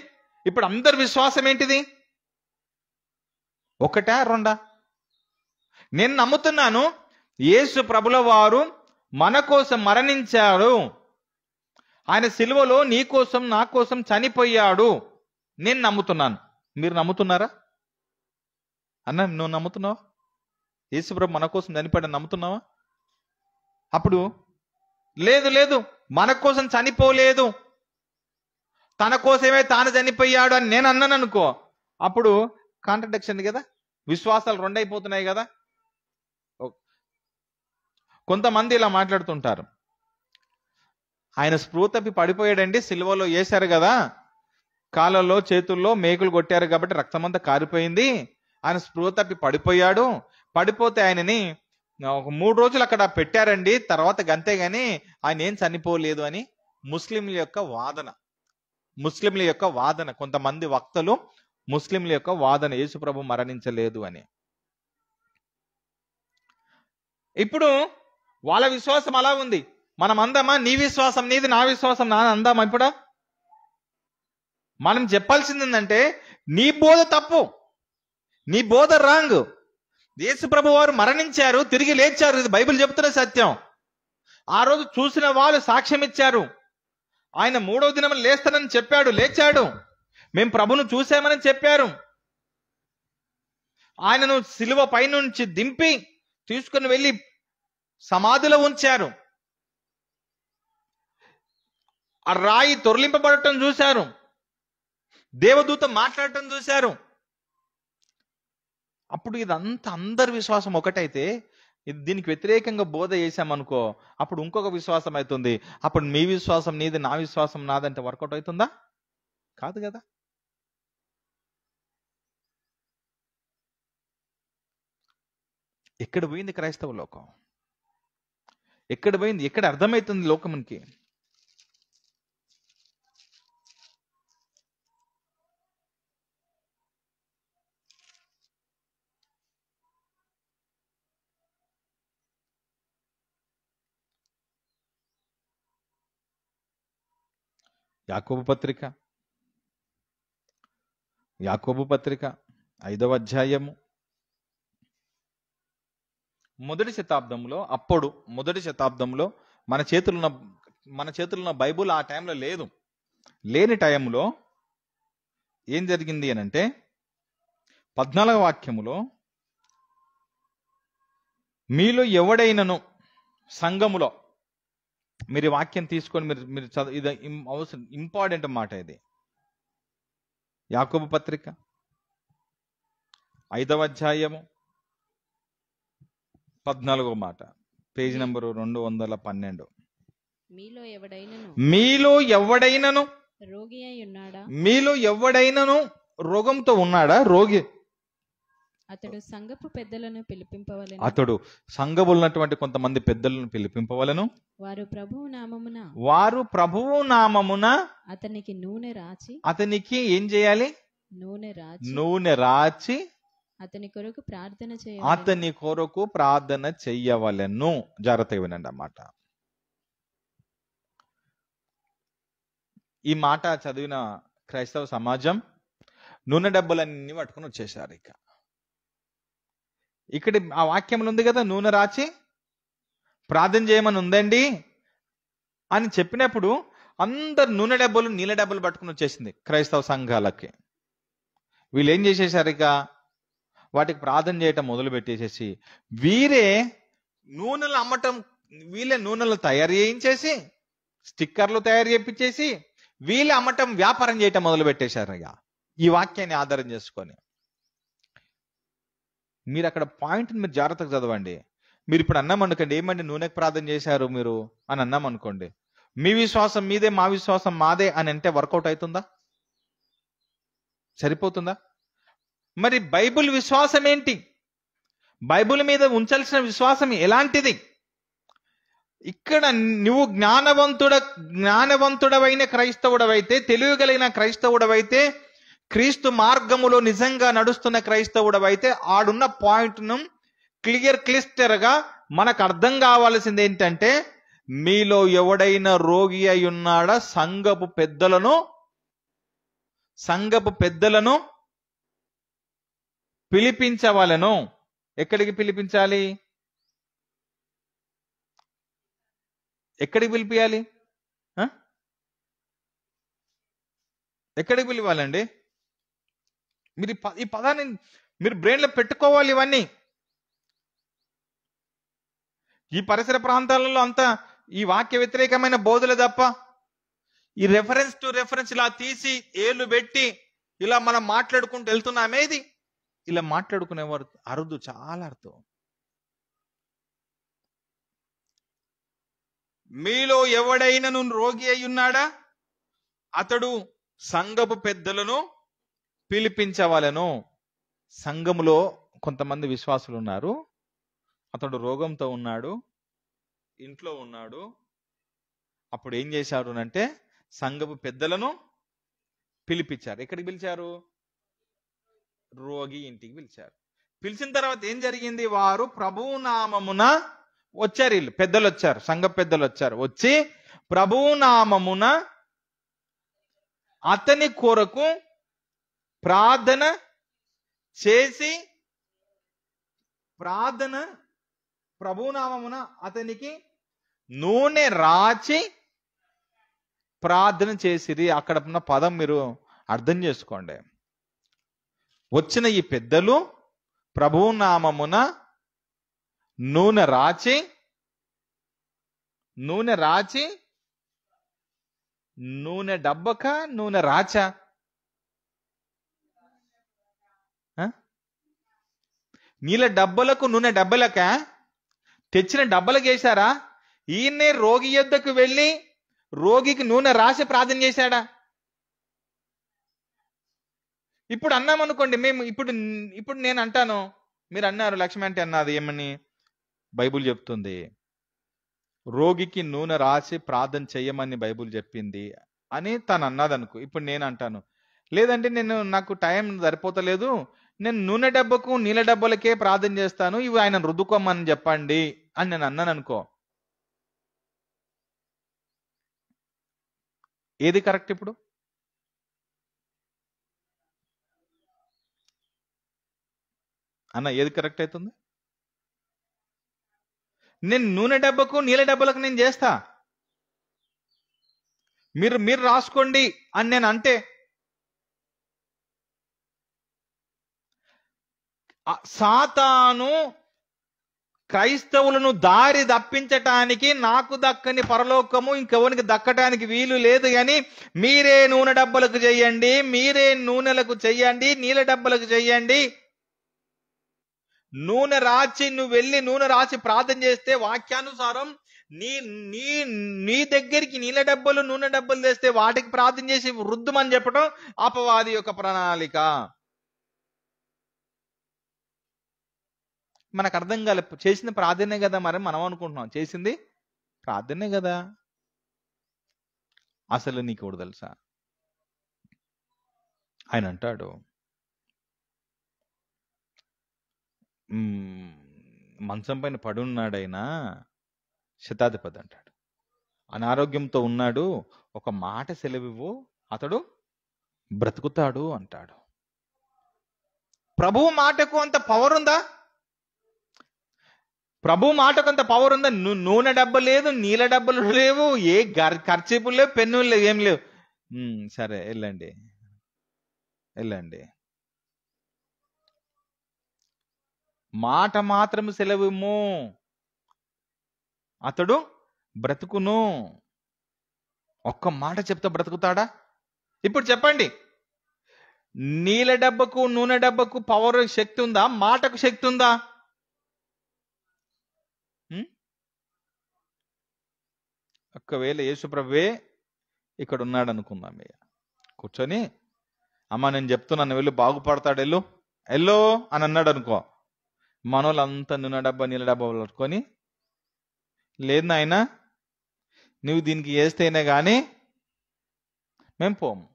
ఇప్పుడు అందరి విశ్వాసం ఏంటిది? ఒకటా రెండా? నేను నమ్ముతున్నాను యేసు ప్రభుల వారు మన కోసం మరణించాడు, ఆయన సిలువలో నీ కోసం నా కోసం చనిపోయాడు. నేను నమ్ముతున్నాను. మీరు నమ్ముతున్నారా? అన్న నువ్వు నమ్ముతున్నావా? యేసు ప్రభు మన కోసం చనిపోయాడని నమ్ముతున్నావా? అప్పుడు లేదు మన కోసం చనిపోలేదు, తన కోసమే తాను చనిపోయాడు అని నేను అన్నాను అనుకో, అప్పుడు కాంట్రడిక్షన్ కదా, విశ్వాసాలు 2 అయిపోతున్నాయి కదా. కొంతమంది ఇలా మాట్లాడుతుంటారు, ఆయన స్పృహ తప్పి పడిపోయాడండి, సిలువలో వేశారు కదా, కాళ్ళలో చేతుల్లో మేకులు కొట్టారు కాబట్టి రక్తమంతా కారిపోయింది, ఆయన స్పృహ తప్పి పడిపోయాడు, పడిపోతే ఆయనని ఒక 3 రోజులు అక్కడ పెట్టారండి, తర్వాత గంతేగాని ఆయన ఏం చనిపోలేదు అని ముస్లింల యొక్క వాదన, కొంతమంది వక్తలు ముస్లింల యొక్క వాదన, యేసుప్రభు మరణించలేదు అని. ఇప్పుడు వాళ్ళ విశ్వాసం అలా ఉంది, మనం అందామా నీ విశ్వాసం నీది నా విశ్వాసం నాది అందామా? ఇప్పుడు మనం చెప్పాల్సింది ఏంటంటే నీ బోధ తప్పు, నీ బోధ రాంగ్. యేసుప్రభు వారు మరణించారు, తిరిగి లేచారు, ఇది బైబిల్ చెప్తున్న సత్యం. ఆ రోజు చూసిన వాళ్ళు సాక్ష్యం ఇచ్చారు, ఆయన 3వ దినం లేస్తానని చెప్పాడు, లేచాడు. మేము ప్రభును చూసామని చెప్పారు. ఆయనను సిలువ పైనుంచి దింపి తీసుకుని వెళ్ళి సమాధిలో ఉంచారు. ఆ రాయి తొరలింపబడటం చూశారు, దేవదూత మాట్లాడటం చూశారు. అప్పుడు ఇదంతా అందరి విశ్వాసం ఒకటైతే, దీనికి వ్యతిరేకంగా బోధ చేశామనుకో, అప్పుడు ఇంకొక విశ్వాసం అవుతుంది. అప్పుడు మీ విశ్వాసం నీది, నా విశ్వాసం నాదంటే వర్కౌట్ అవుతుందా? కాదు కదా. ఎక్కడ పోయింది క్రైస్తవ లోకం? ఎక్కడ పోయింది? ఎక్కడ అర్థమవుతుంది లోకమునికి? యాకోబు పత్రిక 5వ అధ్యాయము, మొదటి శతాబ్దంలో మన చేతులున్న బైబుల్ ఆ టైంలో లేదు. లేని టైంలో ఏం జరిగింది అని అంటే 14వ వాక్యములో, మీలో ఎవడైనను సంఘములో, మీరు ఈ వాక్యం తీసుకొని మీరు చదువు, ఇది అవసరం, ఇంపార్టెంట్ మాట ఇది. యాకోబు పత్రిక 5వ అధ్యాయము 14వ మాట, పేజీ నంబరు 212. మీలో ఎవడైనను రోగి అయి ఉన్నాడా? మీలో ఎవడైనను రోగంతో ఉన్నాడా? రోగి అతడు సంఘపు పెద్దలను పిలిపింపవలెను. అతడు సంఘములో ఉన్నటువంటి కొంతమంది పెద్దలను పిలిపింపవలను. వారు ప్రభువు నామమున అతనికి నూనె రాచి, అతనికి ఏం చేయాలి? నూనె రాచి అతని కొరకు ప్రార్థన చెయ్యవలెను. జాగ్రత్తగా వినండి అన్నమాట. ఈ మాట చదివిన క్రైస్తవ సమాజం నూనె డబ్బులన్నీ పట్టుకుని వచ్చేసారు. ఇక్కడ ఆ వాక్యంలో ఉంది కదా, నూనె రాచి ప్రార్థన చేయమని ఉందండి అని చెప్పినప్పుడు అందరు నూనె డబ్బులు, నీళ్ళ డబ్బులు పట్టుకుని వచ్చేసింది క్రైస్తవ సంఘాలకి. వీళ్ళు ఏం చేసేసారు? వాటికి ప్రార్థన చేయటం మొదలు పెట్టేసేసి వీరే నూనెలు తయారు చేయించేసి, స్టిక్కర్లు తయారు చేయించేసి వీళ్ళే అమ్మటం, వ్యాపారం చేయటం మొదలు పెట్టేశారు. ఈ వాక్యాన్ని ఆధారం చేసుకొని మీరు అక్కడ పాయింట్ మీరు జాగ్రత్తగా చదవండి. మీరు ఇప్పుడు అన్నామనుకోండి, ఏమండి నూనెకి ప్రార్థన చేశారు మీరు అని అన్నామనుకోండి, మీ విశ్వాసం మీదే, మా విశ్వాసం మాదే అని అంటే వర్కౌట్ అవుతుందా? సరిపోతుందా? మరి బైబిల్ విశ్వాసం ఏంటి? బైబిల్ మీద ఉంచాల్సిన విశ్వాసం ఎలాంటిది? ఇక్కడ నువ్వు జ్ఞానవంతుడవైన క్రైస్తవుడవైతే, తెలియగలిగిన క్రైస్తవుడవైతే, క్రీస్తు మార్గములో నిజంగా నడుస్తున్న క్రైస్తవుడవైతే ఆడున్న పాయింట్ను క్లిస్టర్ గా మనకు అర్థం కావాల్సింది ఏంటంటే, మీలో ఎవడైనా రోగి అయి ఉన్నాడా? సంఘపు పెద్దలను పిలిపించవలెను. ఎక్కడికి పిలిపించాలి? ఎక్కడికి పిలిపియాలి? ఎక్కడికి పిలివాలండి? మీరు ఈ పదాన్ని మీరు బ్రెయిన్లో పెట్టుకోవాలి. ఇవన్నీ ఈ పరిసర ప్రాంతాలలో అంతా ఈ వాక్య వ్యతిరేకమైన బోధలు తప్ప, ఈ రెఫరెన్స్ టు రెఫరెన్స్ ఇలా తీసి ఏళ్ళు పెట్టి ఇలా మనం మాట్లాడుకుంటూ వెళ్తున్నామేది? ఇలా మాట్లాడుకునేవారు అరుదు, చాలా అర్థం. మీలో ఎవడైనను రోగి అయి ఉన్నాడా? అతడు సంఘపు పెద్దలను పిలిపించవలెను. సంఘములో కొంతమంది విశ్వాసులు ఉన్నారు, అతడు రోగంతో ఉన్నాడు, ఇంట్లో ఉన్నాడు. అప్పుడు ఏం చేశారు అంటే, సంఘపు పెద్దలను పిలిపించారు. ఎక్కడికి పిలిచారు? రోగి ఇంటికి పిలిచారు. పిలిచిన తర్వాత ఏం జరిగింది? వారు ప్రభువు నామమున వచ్చారు. వీళ్ళు పెద్దలు వచ్చారు, సంఘ పెద్దలు వచ్చారు. వచ్చి ప్రభువు నామమున అతని కొరకు ప్రార్థన చేసి, ప్రభువు నామమున అతనికి నూనె రాచి ప్రార్థన చేసిరి. అక్కడ ఉన్న పదం మీరు అర్థం చేసుకోండి. వచ్చిన ఈ పెద్దలు ప్రభువు నామమున నూనె రాచి నూనె డబ్బక నూనె రాచా? నీళ్ళ డబ్బలకు నూనె డబ్బలక తెచ్చిన డబ్బలకు వేశారా? ఈయన్నే రోగి యొద్దకు వెళ్ళి రోగికి నూనె రాసి ప్రార్థన చేశాడా? ఇప్పుడు అన్నామనుకోండి, మేము ఇప్పుడు నేను అంటాను, మీరు అన్నారు, లక్ష్మి అంటే అన్నది ఏమని? బైబుల్ చెప్తుంది రోగికి నూనె రాసి ప్రార్థన చెయ్యమని బైబుల్ చెప్పింది అని తను అన్నది అనుకో. ఇప్పుడు నేను అంటాను, లేదంటే నాకు టైం సరిపోతలేదు, నేను నూనె డబ్బకు నీళ్ళ డబ్బలకే ప్రార్థన చేస్తాను, ఇవి ఆయన రుద్దుకోమని చెప్పండి అని నేను అన్నాను అనుకో. ఏది కరెక్ట్? ఇప్పుడు అన్న ఏది కరెక్ట్ అవుతుంది? నేను నూనె డబ్బకు నీళ్ళ డబ్బలకు నేను చేస్తా, మీరు రాసుకోండి అని నేను అంటే సాతాను క్రైస్తవులను దారి తప్పించటానికి నాకు దక్కని పరలోకము ఇంకెవరికి దక్కటానికి వీలు లేదు అని మీరే నూనె డబ్బలకు చెయ్యండి, మీరే నూనెలకు చెయ్యండి, నీళ్ళ డబ్బలకు చెయ్యండి. నూనె రాచి నువ్వు వెళ్ళి నూనె రాచి ప్రార్థన చేస్తే వాక్యానుసారం నీ నీ నీ దగ్గరికి నీళ్ళ డబ్బలు నూనె డబ్బలు తెస్తే వాటికి ప్రార్థన చేసి వృద్ధమని చెప్పడం అపవాది యొక్క ప్రణాళిక. మనకు అర్థం కాలే, చేసింది ప్రార్థనే కదా, మరి మనం అనుకుంటున్నాం చేసింది ప్రార్థనే కదా. అసలు నీకు కూడా తెలుసా, ఆయన అంటాడు మంచం పైన పడున్నాడైనా శతాధిపతి అంటాడు, అనారోగ్యంతో ఉన్నాడు, ఒక మాట సెలవివ్వు అతడు బ్రతుకుతాడు అంటాడు. ప్రభువు మాటకు అంత పవర్ ఉందా? ప్రభు మాటకు అంత పవర్ ఉందా? నూనె డబ్బ లేదు, నీళ్ళ డబ్బలు లేవు, ఏ ఖర్చీపులు లేవు, పెన్నులు లేవు, ఏం లేవు. సరే వెళ్ళండి వెళ్ళండి, మాట మాత్రం సెలవుము అతడు బ్రతుకును. ఒక్క మాట చెప్తే బ్రతుకుతాడా? ఇప్పుడు చెప్పండి, నీళ్ళ డబ్బకు నూనె డబ్బకు పవర్ శక్తి ఉందా? మాటకు శక్తి ఉందా? ఒకవేళ యేసుప్రభువే ఇక్కడ ఉన్నాడు అనుకుందాం, ఇక కూర్చొని అమ్మ నేను చెప్తున్నాను వెళ్ళు బాగుపడతాడు వెళ్ళు వెళ్ళు అని అన్నాడు అనుకో, మనోళ్ళంతా నూనె డబ్బా నీళ్ళ డబ్బా పట్టుకొని లేదు నాయన నువ్వు దీనికి వేస్తేనే కానీ మేము పోము,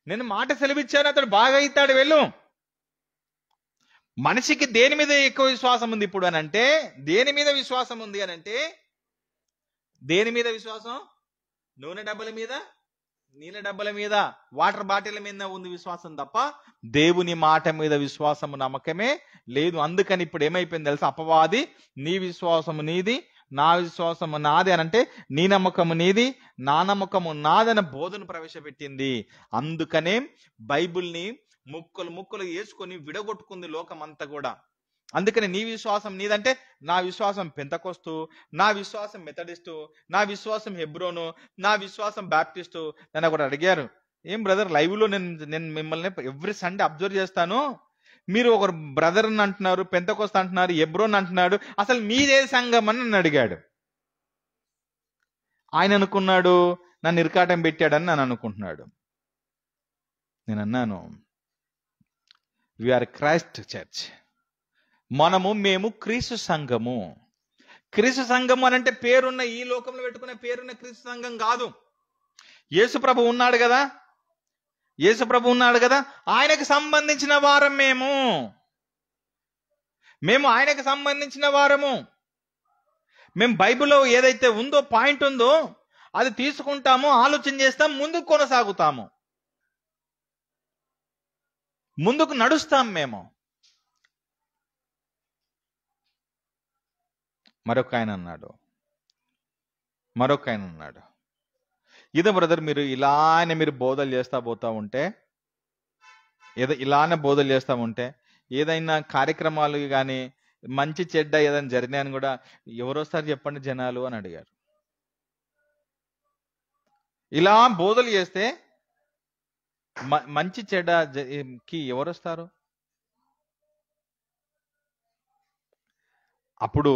నేను మాట సెలవిచ్చాను అతడు బాగా అవుతాడు వెళ్ళు. మనిషికి దేని మీద ఎక్కువ విశ్వాసం ఉంది ఇప్పుడు అని అంటే, దేని మీద విశ్వాసం ఉంది అని అంటే, దేని మీద విశ్వాసం? నూనె డబ్బల మీద, నీళ్ళ డబ్బల మీద, వాటర్ బాటిల్ మీద ఉంది విశ్వాసం తప్ప దేవుని మాట మీద విశ్వాసము నమ్మకమే లేదు. అందుకని ఇప్పుడు ఏమైపోయింది తెలుసా, అపవాది నీ విశ్వాసము నీది నా విశ్వాసము నాది అని అంటే, నీ నమ్మకము నీది నా నమ్మకము నాదన బోధను ప్రవేశపెట్టింది. అందుకనే బైబిల్ని ముక్కలు ముక్కలు వేసుకొని విడగొట్టుకుంది లోకమంతా కూడా. అందుకని నీ విశ్వాసం నీదంటే, నా విశ్వాసం పెంతకొస్తు, నా విశ్వాసం మెథడిస్టు, నా విశ్వాసం హెబ్రోను, నా విశ్వాసం బ్యాప్టిస్టు. నన్ను ఒకటి అడిగారు, ఏం బ్రదర్ లైవ్లో నేను మిమ్మల్ని ఎవ్రీ సండే అబ్జర్వ్ చేస్తాను, మీరు ఒకరు బ్రదర్ అని అంటున్నారు, పెంతకొస్తు అంటున్నారు, హెబ్రోన్ అంటున్నాడు, అసలు మీదే సంఘం అని నన్ను అడిగాడు. ఆయన అనుకున్నాడు నన్ను ఇరకాటం పెట్టాడని నన్ను అనుకుంటున్నాడు. నేను అన్నాను, వీఆర్ క్రైస్ట్ చర్చ్, మేము క్రీస్తు సంఘము. క్రీస్తు సంఘము అని అంటే పేరున్న ఈ లోకంలో పెట్టుకునే పేరున్న క్రీస్తు సంఘం కాదు. యేసుప్రభు ఉన్నాడు కదా, యేసుప్రభు ఉన్నాడు కదా, ఆయనకు సంబంధించిన వారం మేము ఆయనకు సంబంధించిన వారము. మేము బైబిల్లో ఏదైతే ఉందో పాయింట్ ఉందో అది తీసుకుంటాము, ఆలోచన చేస్తాం, ముందుకు కొనసాగుతాము, ముందుకు నడుస్తాం మేము. మరొక ఆయన అన్నాడు, ఇదే బ్రదర్ మీరు ఇలానే మీరు బోధలు చేస్తా పోతా ఉంటే, ఇలానే బోధలు చేస్తా ఉంటే ఏదైనా కార్యక్రమాలు కానీ మంచి చెడ్డ ఏదైనా జరిగినాయని కూడా ఎవరు వస్తారు చెప్పండి జనాలు అని అడిగారు. ఇలా బోధలు చేస్తే మంచి చెడ్డకి ఎవరు వస్తారు? అప్పుడు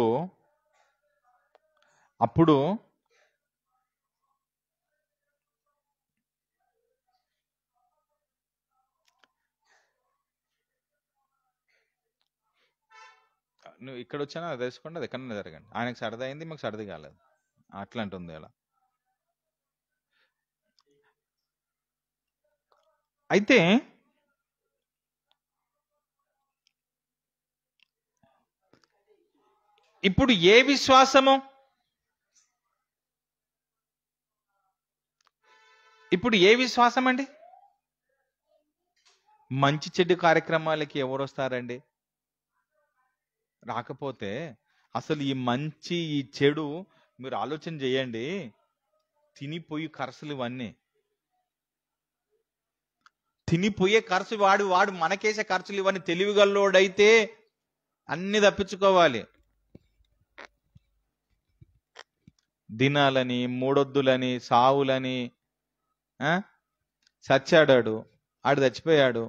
నువ్వు ఇక్కడ వచ్చినా అది తెలుసుకోండి, అది ఎక్కడైనా జరగండి, ఆయనకు సరదా అయింది మాకు సరది కాలేదు, అట్లాంటుంది అలా. అయితే ఇప్పుడు ఏ విశ్వాసము, ఇప్పుడు ఏ విశ్వాసం అండి? మంచి చెడ్డు కార్యక్రమాలకి ఎవరు వస్తారండి? రాకపోతే అసలు ఈ మంచి ఈ చెడు మీరు ఆలోచన చేయండి, తినిపోయి ఖర్చులు ఇవన్నీ తినిపోయే ఖర్చు, వాడు మనకేసే ఖర్చులు ఇవన్నీ తెలివిగల్లోడైతే అన్ని తప్పించుకోవాలి. దినాలని, మూడొద్దులని, సావులని. చచ్చాడాడు, ఆడు చచ్చిపోయాడా?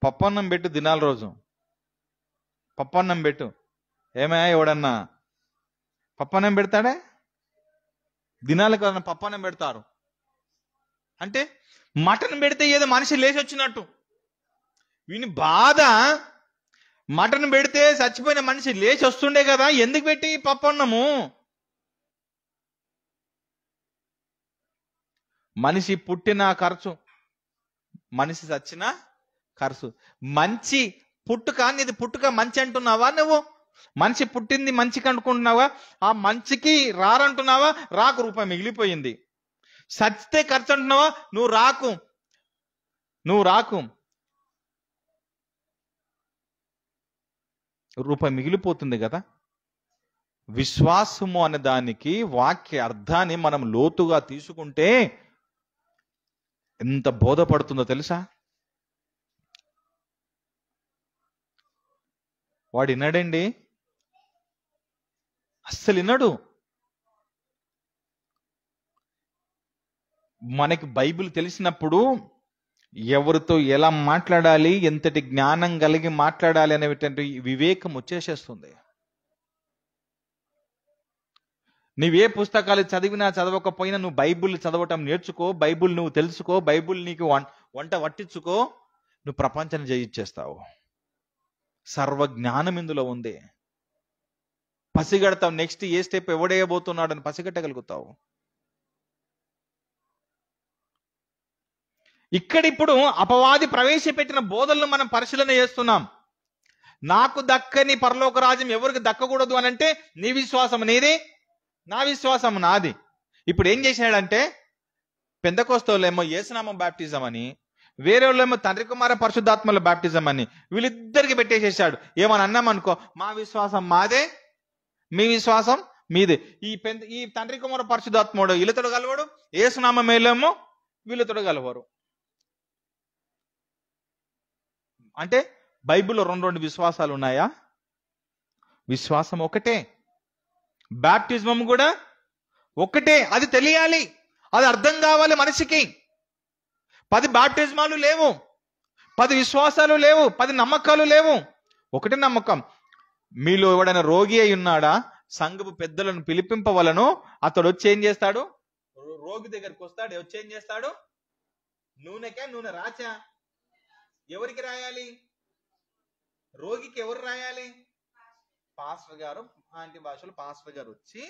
పప్పన్నం పెట్టు దినాల రోజు, పప్పన్నం పెట్టు. ఏమయ్యా ఎవడన్నా పప్పన్నం పెడతాడా? దినాలకు ఎవరన్నా పప్పన్నం పెడతారు అంటే మటన్ పెడితే ఏదో మనిషి లేచి వచ్చినట్టు. వీని బాధ, మటన్ పెడితే చచ్చిపోయిన మనిషి లేచి వస్తుండే కదా, ఎందుకు పెట్టి పప్పన్నము? మనిషి పుట్టిన ఖర్చు, మనిషి చచ్చిన ఖర్చు. మంచి పుట్టుక, నీది పుట్టుక మంచి అంటున్నావా నువ్వు? మనిషి పుట్టింది మంచికి అనుకుంటున్నావా? ఆ మంచికి రారంటున్నావా? రాకు, రూపాయి మిగిలిపోయింది. చచ్చితే ఖర్చు అంటున్నావా? నువ్వు రాకు, రూపాయి మిగిలిపోతుంది కదా. విశ్వాసము అనే దానికి వాక్య అర్థాన్ని మనం లోతుగా తీసుకుంటే ఎంత బోధపడుతుందో తెలుసా? వాడు విన్నాడండి, అస్సలు విన్నాడు. మనకి బైబిల్ తెలిసినప్పుడు ఎవరితో ఎలా మాట్లాడాలి, ఎంతటి జ్ఞానం కలిగి మాట్లాడాలి అనేటువంటి వివేకం వచ్చేసేస్తుంది. నువ్వే పుస్తకాలు చదివినా చదవకపోయినా నువ్వు బైబిల్ చదవటం నేర్చుకో, బైబిల్ నువ్వు తెలుసుకో, బైబిల్ నీకు వంట వట్టించుకో, నువ్వు ప్రపంచాన్ని జయించేస్తావు. సర్వజ్ఞానం ఇందులో ఉంది. పసిగడతావు, నెక్స్ట్ ఏ స్టెప్ ఎవడేయబోతున్నాడు అని పసిగట్టగలుగుతావు. ఇక్కడిప్పుడు అపవాది ప్రవేశపెట్టిన బోధలను మనం పరిశీలన చేస్తున్నాం. నాకు దక్కని పరలోక రాజ్యం ఎవరికి దక్కకూడదు అని అంటే, నీ విశ్వాసం నీది, నా విశ్వాసం నాది. ఇప్పుడు ఏం చేశాడంటే, పెంతెకోస్తేలేమో యేసునామం బాప్టిజం అని, వేరే వాళ్ళేమో తండ్రి కుమార పరిశుద్ధాత్మల బాప్టిజం అని వీళ్ళిద్దరికి పెట్టేసేసాడు. ఏమని అన్నామనుకో, మా విశ్వాసం మాదే, మీ విశ్వాసం మీదే. ఈ తండ్రి కుమార పరిశుద్ధాత్ముడు వీళ్ళతోడు కలవడు, యేసునామం మేలేమో వీళ్ళతోడు కలవరు. అంటే బైబిల్లో రెండు విశ్వాసాలు ఉన్నాయా? విశ్వాసం ఒకటే, బాప్టిజం కూడా ఒకటే. అది తెలియాలి, అది అర్థం కావాలి మనిషికి. 10 బాప్టిజమాలు లేవు, 10 విశ్వాసాలు లేవు, 10 నమ్మకాలు లేవు, ఒకటే నమ్మకం. మీలో ఎవడైనా రోగి అయి ఉన్నాడా? సంఘపు పెద్దలను పిలిపింపవలను. అతడు వచ్చి ఏం చేస్తాడు? రోగి దగ్గరికి వస్తాడు, వచ్చి ఏం చేస్తాడు? నూనె రాచా? ఎవరికి రాయాలి? రోగికి ఎవరు రాయాలి? పాస్టర్ గారు, ఆంటీ భాషలో పాస్టర్ గారు వచ్చి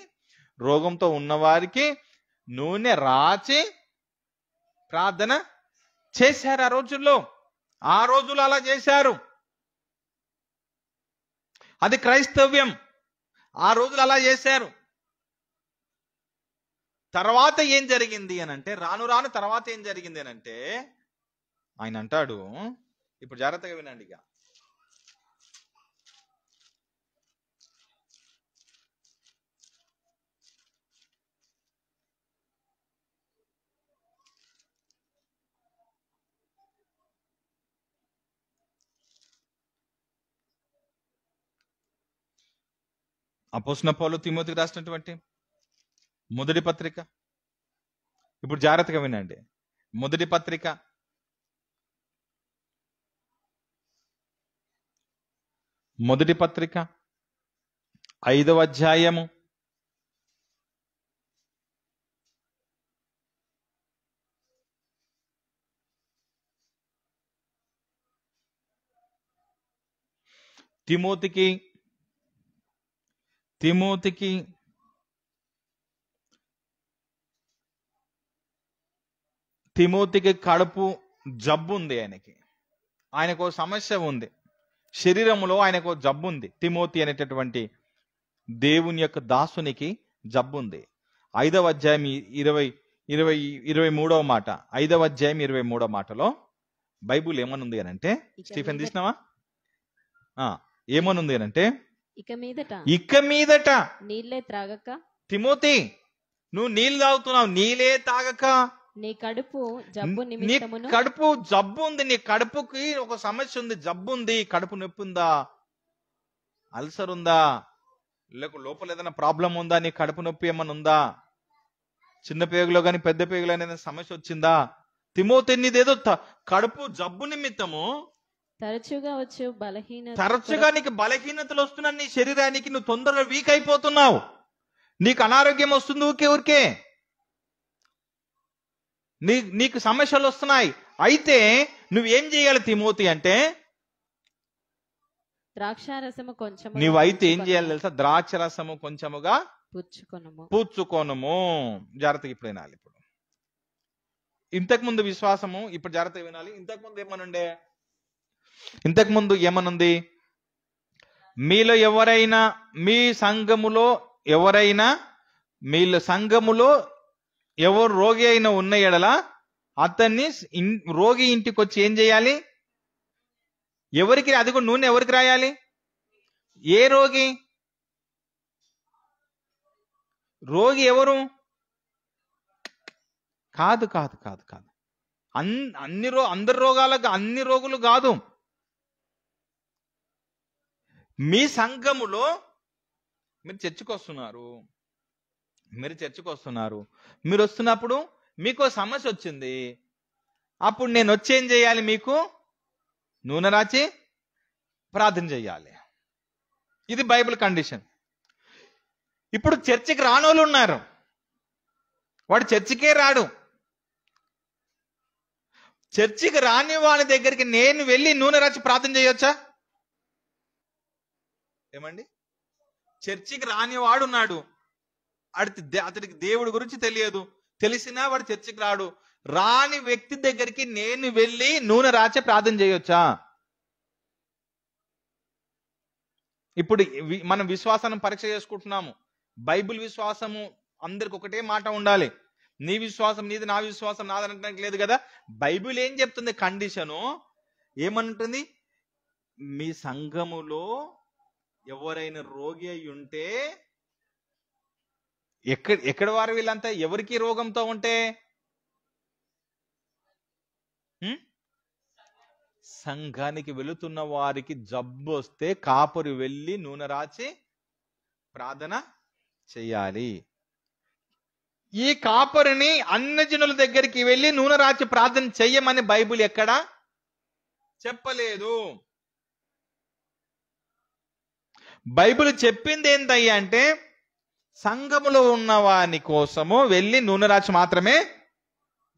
రోగంతో ఉన్నవారికి నూనె రాచి ప్రార్థన చేశారు. ఆ రోజుల్లో అలా చేశారు. అది క్రైస్తవ్యం. ఆ రోజులు అలా చేశారు. తర్వాత ఏం జరిగింది అని అంటే, రాను తర్వాత ఏం జరిగింది అని అంటే, ఆయన అంటాడు, ఇప్పుడు జాగ్రత్తగా వినండి. ఇక అపోస్తలుడైన పౌలు తిమోతికి రాసినటువంటి మొదటి పత్రిక, ఇప్పుడు జాగ్రత్తగా వినండి. మొదటి పత్రిక 5వ అధ్యాయము 'తిమోతికి కడుపు జబ్బు ఉంది. ఆయనకు సమస్య ఉంది, శరీరంలో ఆయనకు జబ్బు ఉంది. తిమోతి అనేటటువంటి దేవుని యొక్క దాసునికి జబ్బు ఉంది. 5వ అధ్యాయం 23వ మాట, 5వ అధ్యాయం 23వ మాటలో బైబుల్ ఏమనుంది అని అంటే, స్టీఫెన్ తీసినావా? ఏమనుంది అని అంటే, ఇక మీదట నీళ్ళే త్రాగక, తిమోతి నువ్వు నీళ్ళు తాగుతున్నావు, నీళ్ళే తాగక నీ కడుపు జబ్బు నీ నిమిత్తమును కడుపు జబ్బు ఉంది, నీ కడుపుకి ఒక సమస్య ఉంది, జబ్బు ఉంది, కడుపు నొప్పి ఉందా, అల్సర్ ఉందా, లేక లోపల ఏదైనా ప్రాబ్లం ఉందా, నీ కడుపు నొప్పి ఏమైనా ఉందా, చిన్న పేగులో కానీ పెద్ద పేగులో ఏదైనా సమస్య వచ్చిందా? తిమోతి నీదేదో కడుపు జబ్బు నిమిత్తము తరచుగా వచ్చు బలహీనత తరచుగా నీకు బలహీనతలు వస్తున్నాయి, నీ శరీరానికి నువ్వు తొందరగా వీక్ అయిపోతున్నావు, నీకు అనారోగ్యం వస్తుంది ఊరికే నీకు సమస్యలు వస్తున్నాయి. అయితే నువ్వేం చేయాలి తిమోతి అంటే, ద్రాక్షారసము కొంచెము నువ్వైతే ఏం చేయాలి తెలుసా? ద్రాక్ష రసము కొంచెముగా పుచ్చుకొనుము. జాగ్రత్తగా ఇప్పుడు వినాలి. ఇప్పుడు ఇంతకు ముందు విశ్వాసము, ఇప్పుడు జాగ్రత్తగా వినాలి. ఇంతకు ముందు ఏమనుంది? మీలో ఎవరైనా మీ సంఘములో ఎవరు రోగి అయినా ఉన్న ఎడల అతన్ని రోగి ఇంటికి వచ్చి ఏం చేయాలి? ఎవరికి, అది కూడా నూనె ఎవరికి రాయాలి? ఏ రోగి? రోగి ఎవరు? కాదు కాదు కాదు కాదు అందరి రోగాలకు అన్ని రోగులు కాదు. మీ సంఘములో మీరు చర్చికి వస్తున్నారు, మీరు వస్తున్నప్పుడు మీకు సమస్య వచ్చింది, అప్పుడు నేను వచ్చి ఏం చేయాలి? మీకు నూనె రాచి ప్రార్థన చేయాలి. ఇది బైబిల్ కండిషన్. ఇప్పుడు చర్చికి రానోళ్ళు ఉన్నారు, వాడు చర్చికే రాడు. చర్చికి రాని వాడి దగ్గరికి నేను వెళ్ళి నూనె రాచి ప్రార్థన చేయొచ్చా? ఏమండి? చర్చికి రాని వాడు ఉన్నాడు, అతడికి దేవుడి గురించి తెలియదు, తెలిసినా వాడు చర్చికి రాడు. రాని వ్యక్తి దగ్గరికి నేను వెళ్ళి నూనె రాచి ప్రార్థన చేయొచ్చా? ఇప్పుడు మనం విశ్వాసాన్ని పరీక్ష చేసుకుంటున్నాము. బైబిల్ విశ్వాసము అందరికి ఒకటే మాట ఉండాలి. నీ విశ్వాసం నీది, నా విశ్వాసం నాదనడానికి లేదు కదా. బైబిల్ ఏం చెప్తుంది? కండిషను ఏమంటుంది? మీ సంఘములో ఎవరైనా రోగి అయి ఉంటే, ఎక్కడ వారు వీళ్ళంతా? ఎవరికి రోగంతో ఉంటే? సంఘానికి వెళుతున్న వారికి జబ్బు వస్తే కాపరి వెళ్ళి నూనె రాచి ప్రార్థన చెయ్యాలి. ఈ కాపరిని అన్యజనుల దగ్గరికి వెళ్ళి నూనె రాచి ప్రార్థన చెయ్యమని బైబిల్ ఎక్కడా చెప్పలేదు. బైబిల్ చెప్పింది ఏంటయ్యా అంటే, సంఘములో ఉన్న వాని కోసము వెళ్ళి నూనె రాచి మాత్రమే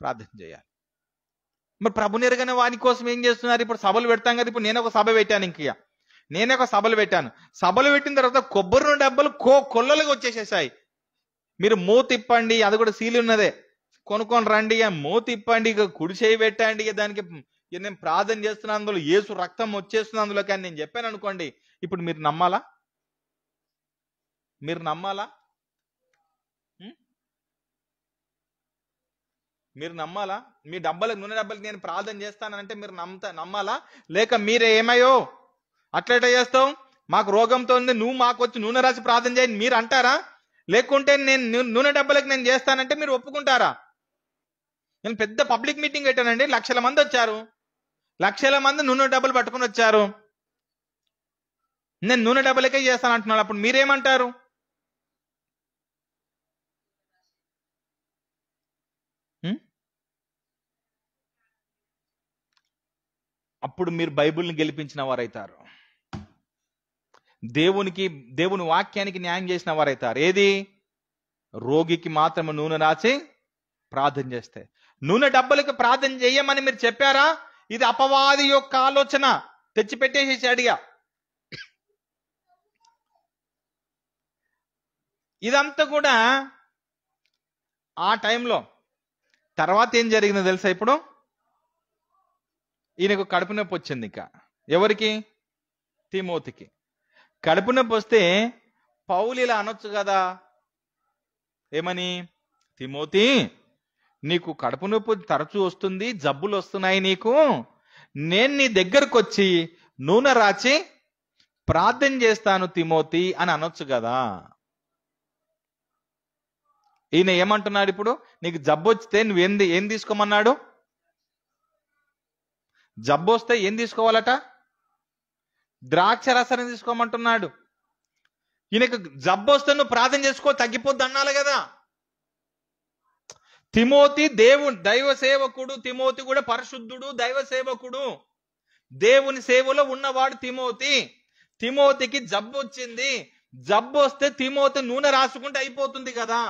ప్రార్థన చేయాలి. మరి ప్రభు నెరగని వాని కోసం ఏం చేస్తున్నారు? ఇప్పుడు సభలు పెడతాం కదా. ఇప్పుడు నేను ఒక సభ పెట్టాను, సభలు పెట్టిన తర్వాత కొబ్బరి నూనె డబ్బాలు కొల్లలుగా వచ్చేసేసాయి. మీరు మూతిప్పండి, అది కూడా సీలు ఉన్నదే, కొనుక్కొని రండి, మూతిప్పండి, ఇక కుడి చేయి పెట్టండి, ఇక దానికి నేను ప్రార్థన చేస్తున్నా, అందులో యేసు రక్తం వచ్చేస్తుంది అందులో. కానీ నేను చెప్పాను అనుకోండి, ఇప్పుడు మీరు నమ్మాలా? మీరు నమ్మాలా? మీ నూనె డబ్బాలకి నేను ప్రార్థన చేస్తానంటే మీరు నమ్మాలా? లేక మీరే ఏమయ్యో అట్లెట చేస్తావు, మాకు రోగంతో ఉంది, నువ్వు మాకు వచ్చి నూనె రాసి ప్రార్థన చేయని మీరు అంటారా? లేకుంటే నేను నూనె డబ్బాలకి నేను చేస్తానంటే మీరు ఒప్పుకుంటారా? నేను పెద్ద పబ్లిక్ మీటింగ్ పెట్టానండి, లక్షల మంది వచ్చారు, లక్షల మంది నూనె డబ్బాలు పట్టుకుని వచ్చారు, నేను నూనె డబ్బాలకే చేస్తాను అంటున్నాను. అప్పుడు మీరేమంటారు? అప్పుడు మీరు బైబిల్ని గెలిపించిన వారైతారు, దేవుని వాక్యానికి న్యాయం చేసిన వారైతారు. ఏది? రోగికి మాత్రమే నూనె రాసి ప్రార్థన చేస్తే. నూనె డబ్బలకి ప్రార్థన చేయమని మీరు చెప్పారా? ఇది అపవాది యొక్క ఆలోచన, తెచ్చిపెట్టేసేసి అడిగా. ఇదంతా కూడా ఆ టైంలో. తర్వాత ఏం జరిగిందో తెలుసా? ఇప్పుడు ఈయనకు కడుపు నొప్పి వచ్చింది. ఇంకా ఎవరికి? తిమోతికి కడుపు నొప్పి వస్తే పౌలు ఇలా అనొచ్చు కదా, ఏమని? తిమోతి, నీకు కడుపు నొప్పి తరచూ వస్తుంది, జబ్బులు వస్తున్నాయి నీకు, నేను నీ దగ్గరకు వచ్చి నూనె రాచి ప్రార్థన చేస్తాను తిమోతి అని అనొచ్చు కదా. ఈయన ఏమంటున్నాడు ఇప్పుడు? నీకు జబ్బు వస్తే ఏం తీసుకోమన్నాడు? జబ్బు వస్తే ఏం తీసుకోవాలట? ద్రాక్ష రసాన్ని తీసుకోమంటున్నాడు. ఈయనకు జబ్బు వస్తే నువ్వు ప్రార్థన చేసుకో, తగ్గిపోద్ది అన్నాడు కదా. తిమోతి దైవ సేవకుడు. తిమోతి కూడా పరిశుద్ధుడు, దైవ సేవకుడు, దేవుని సేవలో ఉన్నవాడు తిమోతి. తిమోతికి జబ్బు వచ్చింది. జబ్బు వస్తే తిమోతి నూనె రాసుకుంటే అయిపోతుంది కదా.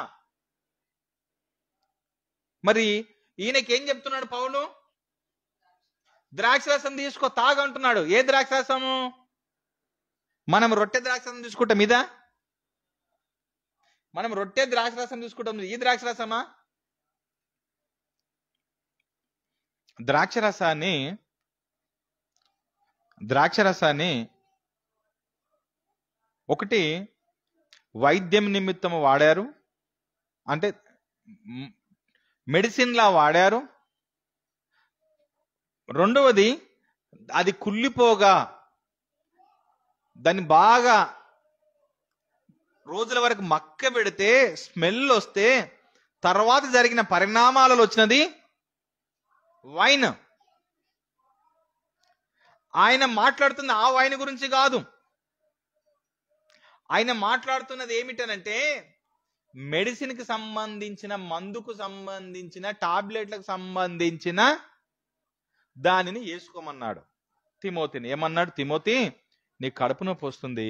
మరి ఈయనకి ఏం చెప్తున్నాడు పౌలు? ద్రాక్షరసం తీసుకో, తాగంటున్నాడు. ఏ ద్రాక్షరసము? మనం రొట్టె ద్రాక్షరసం తీసుకుంటాం ఇదా? మనం రొట్టె ద్రాక్షరసం తీసుకుంటాం, ఈ ద్రాక్షరసమా? ద్రాక్షరసాన్ని ఒకటి వైద్యం నిమిత్తం వాడారు, అంటే మెడిసిన్ లా వాడారు. రెండవది, అది కుళ్ళిపోగా దాన్ని బాగా రోజుల వరకు మక్క పెడితే స్మెల్ వస్తే తర్వాత జరిగిన పరిణామాలలో వచ్చినది వైన్. ఆయన మాట్లాడుతున్న ఆ వైన్ గురించి కాదు. ఆయన మాట్లాడుతున్నది ఏమిటనంటే మెడిసిన్కి సంబంధించిన, మందుకు సంబంధించిన, టాబ్లెట్లకు సంబంధించిన దానిని వేసుకోమన్నాడు తిమోతిని. ఏమన్నాడు? తిమోతి, నీ కడుపు నొప్పి వస్తుంది,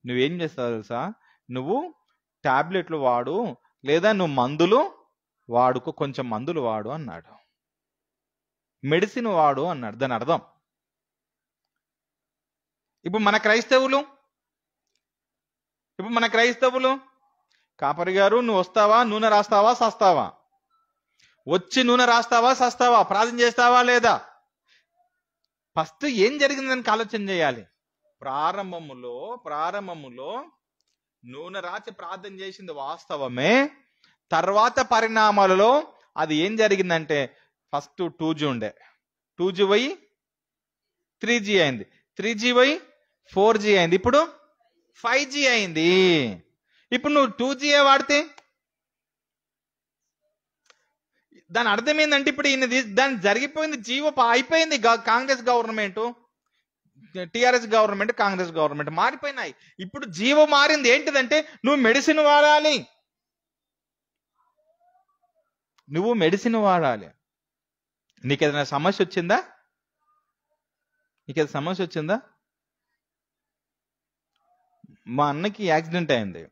నువ్వేం చేస్తావు తెలుసా? నువ్వు టాబ్లెట్లు వాడు, లేదా నువ్వు మందులు వాడుకో, కొంచెం మందులు వాడు అన్నాడు. మెడిసిన్ వాడు అన్నాడు. దాని అర్థం ఇప్పుడు మన క్రైస్తవులు కాపరి గారు, నువ్వు వస్తావా, నూనె రాస్తావా, సస్తావా? వచ్చి నూనె రాస్తావా, సస్తావా? ప్రార్థన చేస్తావా లేదా? ఫస్ట్ ఏం జరిగిందని ఆలోచన చేయాలి. ప్రారంభములో నూనె రాసి ప్రార్థన చేసింది వాస్తవమే. తర్వాత పరిణామాలలో అది ఏం జరిగిందంటే ఫస్ట్ 2G ఉండే, 2G పోయి 3G అయింది, 3G పోయి 4G అయింది, ఇప్పుడు 5G అయింది. ఇప్పుడు నువ్వు 2G వాడితే దాని అర్థం ఏంటంటే ఇప్పుడు దాని జరిగిపోయింది, జీవో అయిపోయింది. Congress government, TRS government, Congress government మారిపోయినాయి. ఇప్పుడు జీవో మారింది. ఏంటిదంటే నువ్వు మెడిసిన్ వాడాలి, నీకేదైనా సమస్య వచ్చిందా? మా అన్నకి యాక్సిడెంట్ అయింది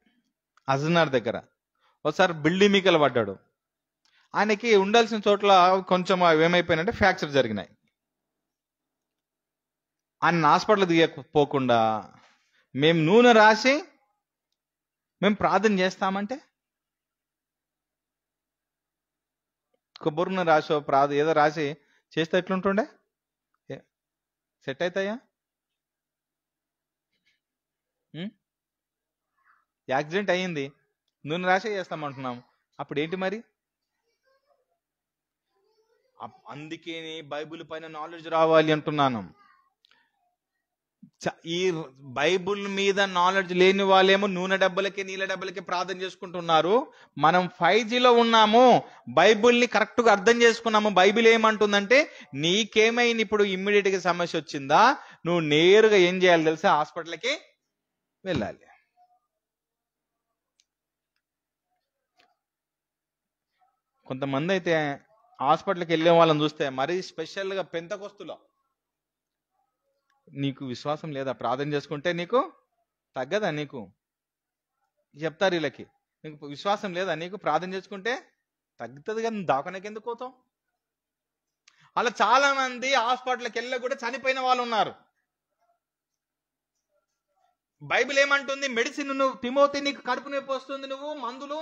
అజనార్ దగ్గర. ఒకసారి బిల్డింగ్ మీకలు పడ్డాడు. ఆయనకి ఉండాల్సిన చోట్ల కొంచెం ఏమైపోయినంటే ఫ్రాక్చర్ జరిగినాయి. ఆయన హాస్పిటల్ దిగకపోకుండా మేము నూనె రాసి మేము ప్రార్థన చేస్తామంటే, కొబ్బరి నూనె రాసో ఏదో రాసి చేస్తే ఎట్లుంటుండే? సెట్ అవుతాయా? యాక్సిడెంట్ అయ్యింది, నూనె రాసే చేస్తామంటున్నాం, అప్పుడు ఏంటి మరి? అందుకే బైబిల్ పైన నాలెడ్జ్ రావాలి అంటున్నాను. ఈ బైబిల్ మీద నాలెడ్జ్ లేని వాళ్ళేమో నూనె డబ్బలకి, నీళ్ళ డబ్బలకి ప్రార్థన చేసుకుంటున్నారు. మనం 5Gలో ఉన్నాము, బైబిల్ని కరెక్ట్గా అర్థం చేసుకున్నాము. బైబిల్ ఏమంటుందంటే నీకేమైనా ఇప్పుడు ఇమ్మీడియట్ గా సమస్య వచ్చిందా, నువ్వు నేరుగా ఏం చేయాలి తెలుసా? హాస్పిటల్కి వెళ్ళాలి. కొంతమంది అయితే హాస్పిటల్కి వెళ్ళే వాళ్ళని చూస్తే మరీ స్పెషల్గా పెంతకొస్తులో, నీకు విశ్వాసం లేదా? ప్రార్థన చేసుకుంటే నీకు తగ్గదా? నీకు చెప్తారు వీళ్ళకి, నీకు విశ్వాసం లేదా? నీకు ప్రార్థన చేసుకుంటే తగ్గుతుంది కదా, దాకానికి ఎందుకు పోతావు? అలా చాలా మంది హాస్పిటల్కి వెళ్ళి కూడా చనిపోయిన వాళ్ళు ఉన్నారు. బైబిల్ ఏమంటుంది? మెడిసిన్, నువ్వు తిమోతి నీకు కడుపు నొప్పి వస్తుంది, నువ్వు మందులు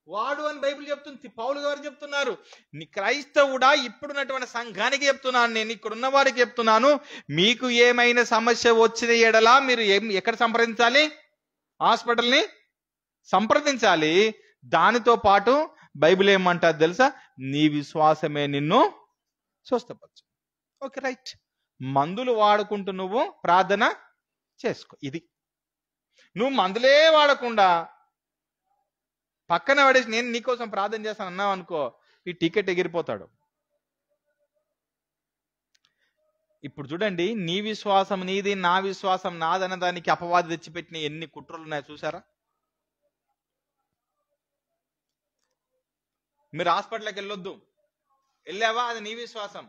వాడు అని బైబిల్ చెప్తుంది. పౌలు గారు చెప్తున్నారు. నీ క్రైస్తవుడా, ఇప్పుడున్నటువంటి సంఘానికి చెప్తున్నాను, నేను ఇక్కడున్న వారికి చెప్తున్నాను, మీకు ఏమైనా సమస్య వచ్చిన ఎడలా మీరు ఎక్కడ సంప్రదించాలి? హాస్పిటల్ని సంప్రదించాలి. దానితో పాటు బైబిల్ ఏమంటారు తెలుసా? నీ విశ్వాసమే నిన్ను స్వస్థపరచు. Okay, right. మందులు వాడుకుంటూ నువ్వు ప్రార్థన చేసుకో. ఇది నువ్వు మందులే వాడకుండా పక్కన పడేసి నేను నీకోసం ప్రార్థన చేస్తాను అన్నావు అనుకో, ఈ టికెట్ ఎగిరిపోతాడు. ఇప్పుడు చూడండి, నీ విశ్వాసం నీది, నా విశ్వాసం నాదన్న దానికి అపవాది తెచ్చిపెట్టిన ఎన్ని కుట్రలు ఉన్నాయో చూసారా? మీరు హాస్పిటల్కి వెళ్ళొద్దు, వెళ్ళావా? అది నీ విశ్వాసం.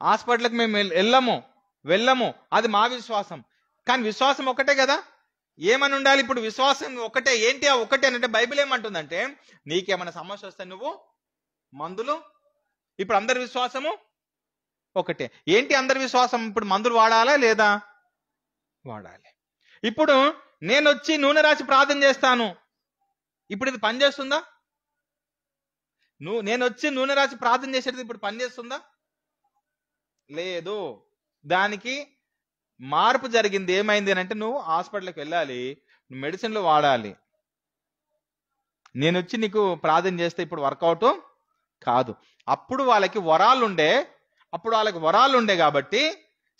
హాస్పిటల్కి మేము వెళ్ళము, అది మా విశ్వాసం. కానీ విశ్వాసం ఒకటే కదా, ఏమని ఉండాలి? ఇప్పుడు విశ్వాసం ఒకటే. ఏంటి ఆ ఒకటే అంటే బైబిల్ ఏమంటుందంటే, నీకేమైనా సమస్య వస్తే నువ్వు మందులు. ఇప్పుడు అందరి విశ్వాసము ఒకటే. ఏంటి అందరి విశ్వాసం? ఇప్పుడు మందులు వాడాలా లేదా? వాడాలి. ఇప్పుడు నేను వచ్చి నూనె రాసి ప్రార్థన చేస్తాను, ఇప్పుడు ఇది పనిచేస్తుందా? నేను వచ్చి నూనె రాసి ప్రార్థన చేసేది ఇప్పుడు పనిచేస్తుందా? లేదు. దానికి మార్పు జరిగింది. ఏమైంది అని అంటే, నువ్వు హాస్పిటల్కి వెళ్ళాలి, నువ్వు మెడిసిన్లు వాడాలి. నేను వచ్చి నీకు ప్రార్థన చేస్తే ఇప్పుడు వర్కౌట్ కాదు. అప్పుడు వాళ్ళకి వరాలు ఉండే కాబట్టి,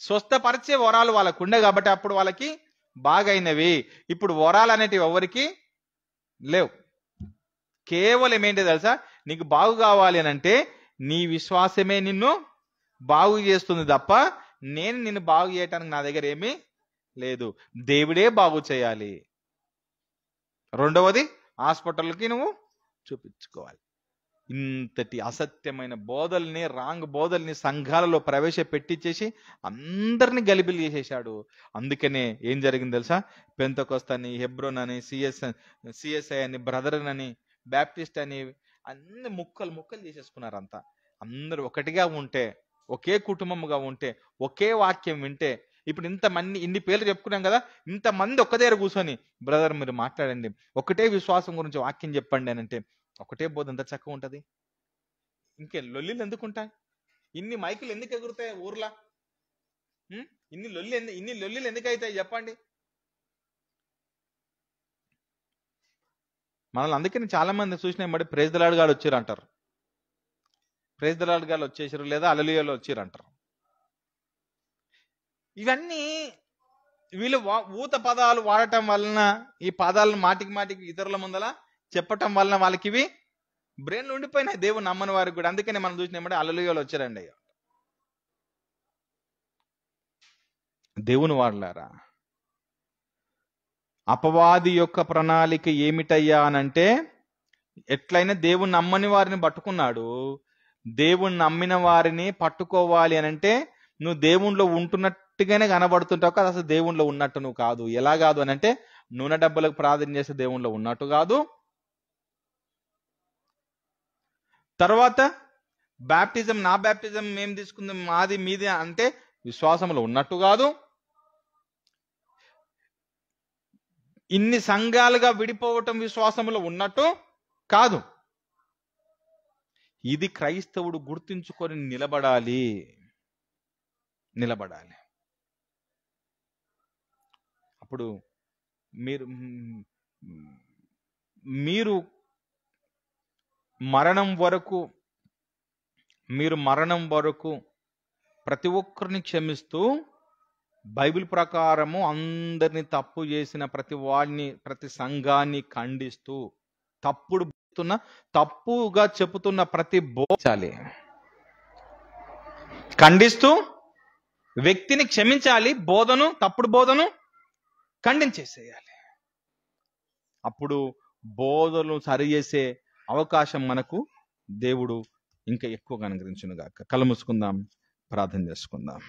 స్వస్థపరిచే వరాలు వాళ్ళకు ఉండే కాబట్టి అప్పుడు వాళ్ళకి బాగైనవి. ఇప్పుడు వరాలు అనేటివి ఎవరికి లేవు. కేవలం ఏంటి తెలుసా? నీకు బాగు కావాలి అని అంటే నీ విశ్వాసమే నిన్ను బాగు చేస్తుంది తప్ప నేను నిన్ను బాగు చేయటానికి నా దగ్గర ఏమీ లేదు. దేవుడే బాగు చేయాలి. రెండవది, హాస్పిటల్కి నువ్వు చూపించుకోవాలి. ఇంతటి అసత్యమైన బోధల్ని, రాంగ్ బోధల్ని సంఘాలలో ప్రవేశపెట్టించేసి అందరినీ చేసేశాడు. అందుకనే ఏం జరిగింది తెలుసా? పెంతెకొస్తు అని, హెబ్రోన్ అని, సిఎస్ఐ అని, బ్రదరన్ అని, బ్యాప్టిస్ట్ అని అన్ని ముక్కలు చేసేసుకున్నారు. అంతా అందరూ ఒకటిగా ఉంటే, ఒకే కుటుంబముగా ఉంటే, ఒకే వాక్యం వింటే, ఇప్పుడు ఇన్ని పేర్లు చెప్పుకున్నాం కదా, ఇంతమంది ఒక్క దగ్గర కూర్చొని బ్రదర్ మీరు మాట్లాడండి, ఒకటే విశ్వాసం గురించి వాక్యం చెప్పండి అని అంటే ఒకటే బోధ ఎంత చక్కగా ఉంటది. ఇంకే లొల్లిలు ఎందుకు ఉంటాయి? ఇన్ని మైకులు ఎందుకు ఎగురుతాయి ఊర్లా? ఇన్ని లొల్లిలు ఎందుకు అవుతాయి చెప్పండి? మనల్ని అందుకని చాలా మంది చూసిన బట్టి ప్రైజ్ ది లార్డ్ గారు వచ్చారు అంటారు, ప్రైజ్ ది లార్డ్ గారు వచ్చేసారు, లేదా హల్లెలూయాలో వచ్చారు అంటారు. ఇవన్నీ వీళ్ళు ఊత పదాలు వాడటం వలన, ఈ పదాలను మాటికి ఇతరుల ముందల చెప్పటం వలన వాళ్ళకి ఇవి బ్రెయిన్లు ఉండిపోయినాయి, దేవుని నమ్మని వారికి కూడా. అందుకనే మనం చూసినామంటే హల్లెలూయాలో వచ్చారండి. అయ్యా దేవుని వాడలారా, అపవాది యొక్క ప్రణాళిక ఏమిటయ్యా అనంటే, ఎట్లయినా దేవుని నమ్మని వారిని పట్టుకున్నాడు. దేవుని నమ్మిన వారిని పట్టుకోవాలి అనంటే నువ్వు దేవుణ్ణిలో ఉంటున్నట్టుగానే కనబడుతుంటావు కదా, అసలు దేవుణ్ణిలో ఉన్నట్టు నువ్వు కాదు. ఎలా కాదు అని అంటే, నూనె డబ్బులకు ప్రార్థన చేస్తే దేవుణ్ణిలో ఉన్నట్టు కాదు. తర్వాత నా బ్యాప్టిజం మేము తీసుకుందాం, మాది మీది అంటే విశ్వాసంలో ఉన్నట్టు కాదు. ఇన్ని సంఘాలుగా విడిపోవటం విశ్వాసంలో ఉన్నట్టు కాదు. ఇది క్రైస్తవుడు గుర్తించుకొని నిలబడాలి. అప్పుడు మీరు మరణం వరకు ప్రతి ఒక్కరిని క్షమిస్తూ, బైబిల్ ప్రకారము అందరిని తప్పు చేసిన ప్రతి వాడిని, ప్రతి సంఘాన్ని ఖండిస్తూ, తప్పుగా చెబుతున్న ప్రతి బోధించాలి, ఖండిస్తూ వ్యక్తిని క్షమించాలి, తప్పుడు బోధను ఖండించేసేయాలి. అప్పుడు బోధలు సరిచేసే అవకాశం మనకు దేవుడు ఇంకా ఎక్కువగా అనుగ్రహించును గాక. కళ్ళు మూసుకుందాం, ప్రార్థన చేసుకుందాం.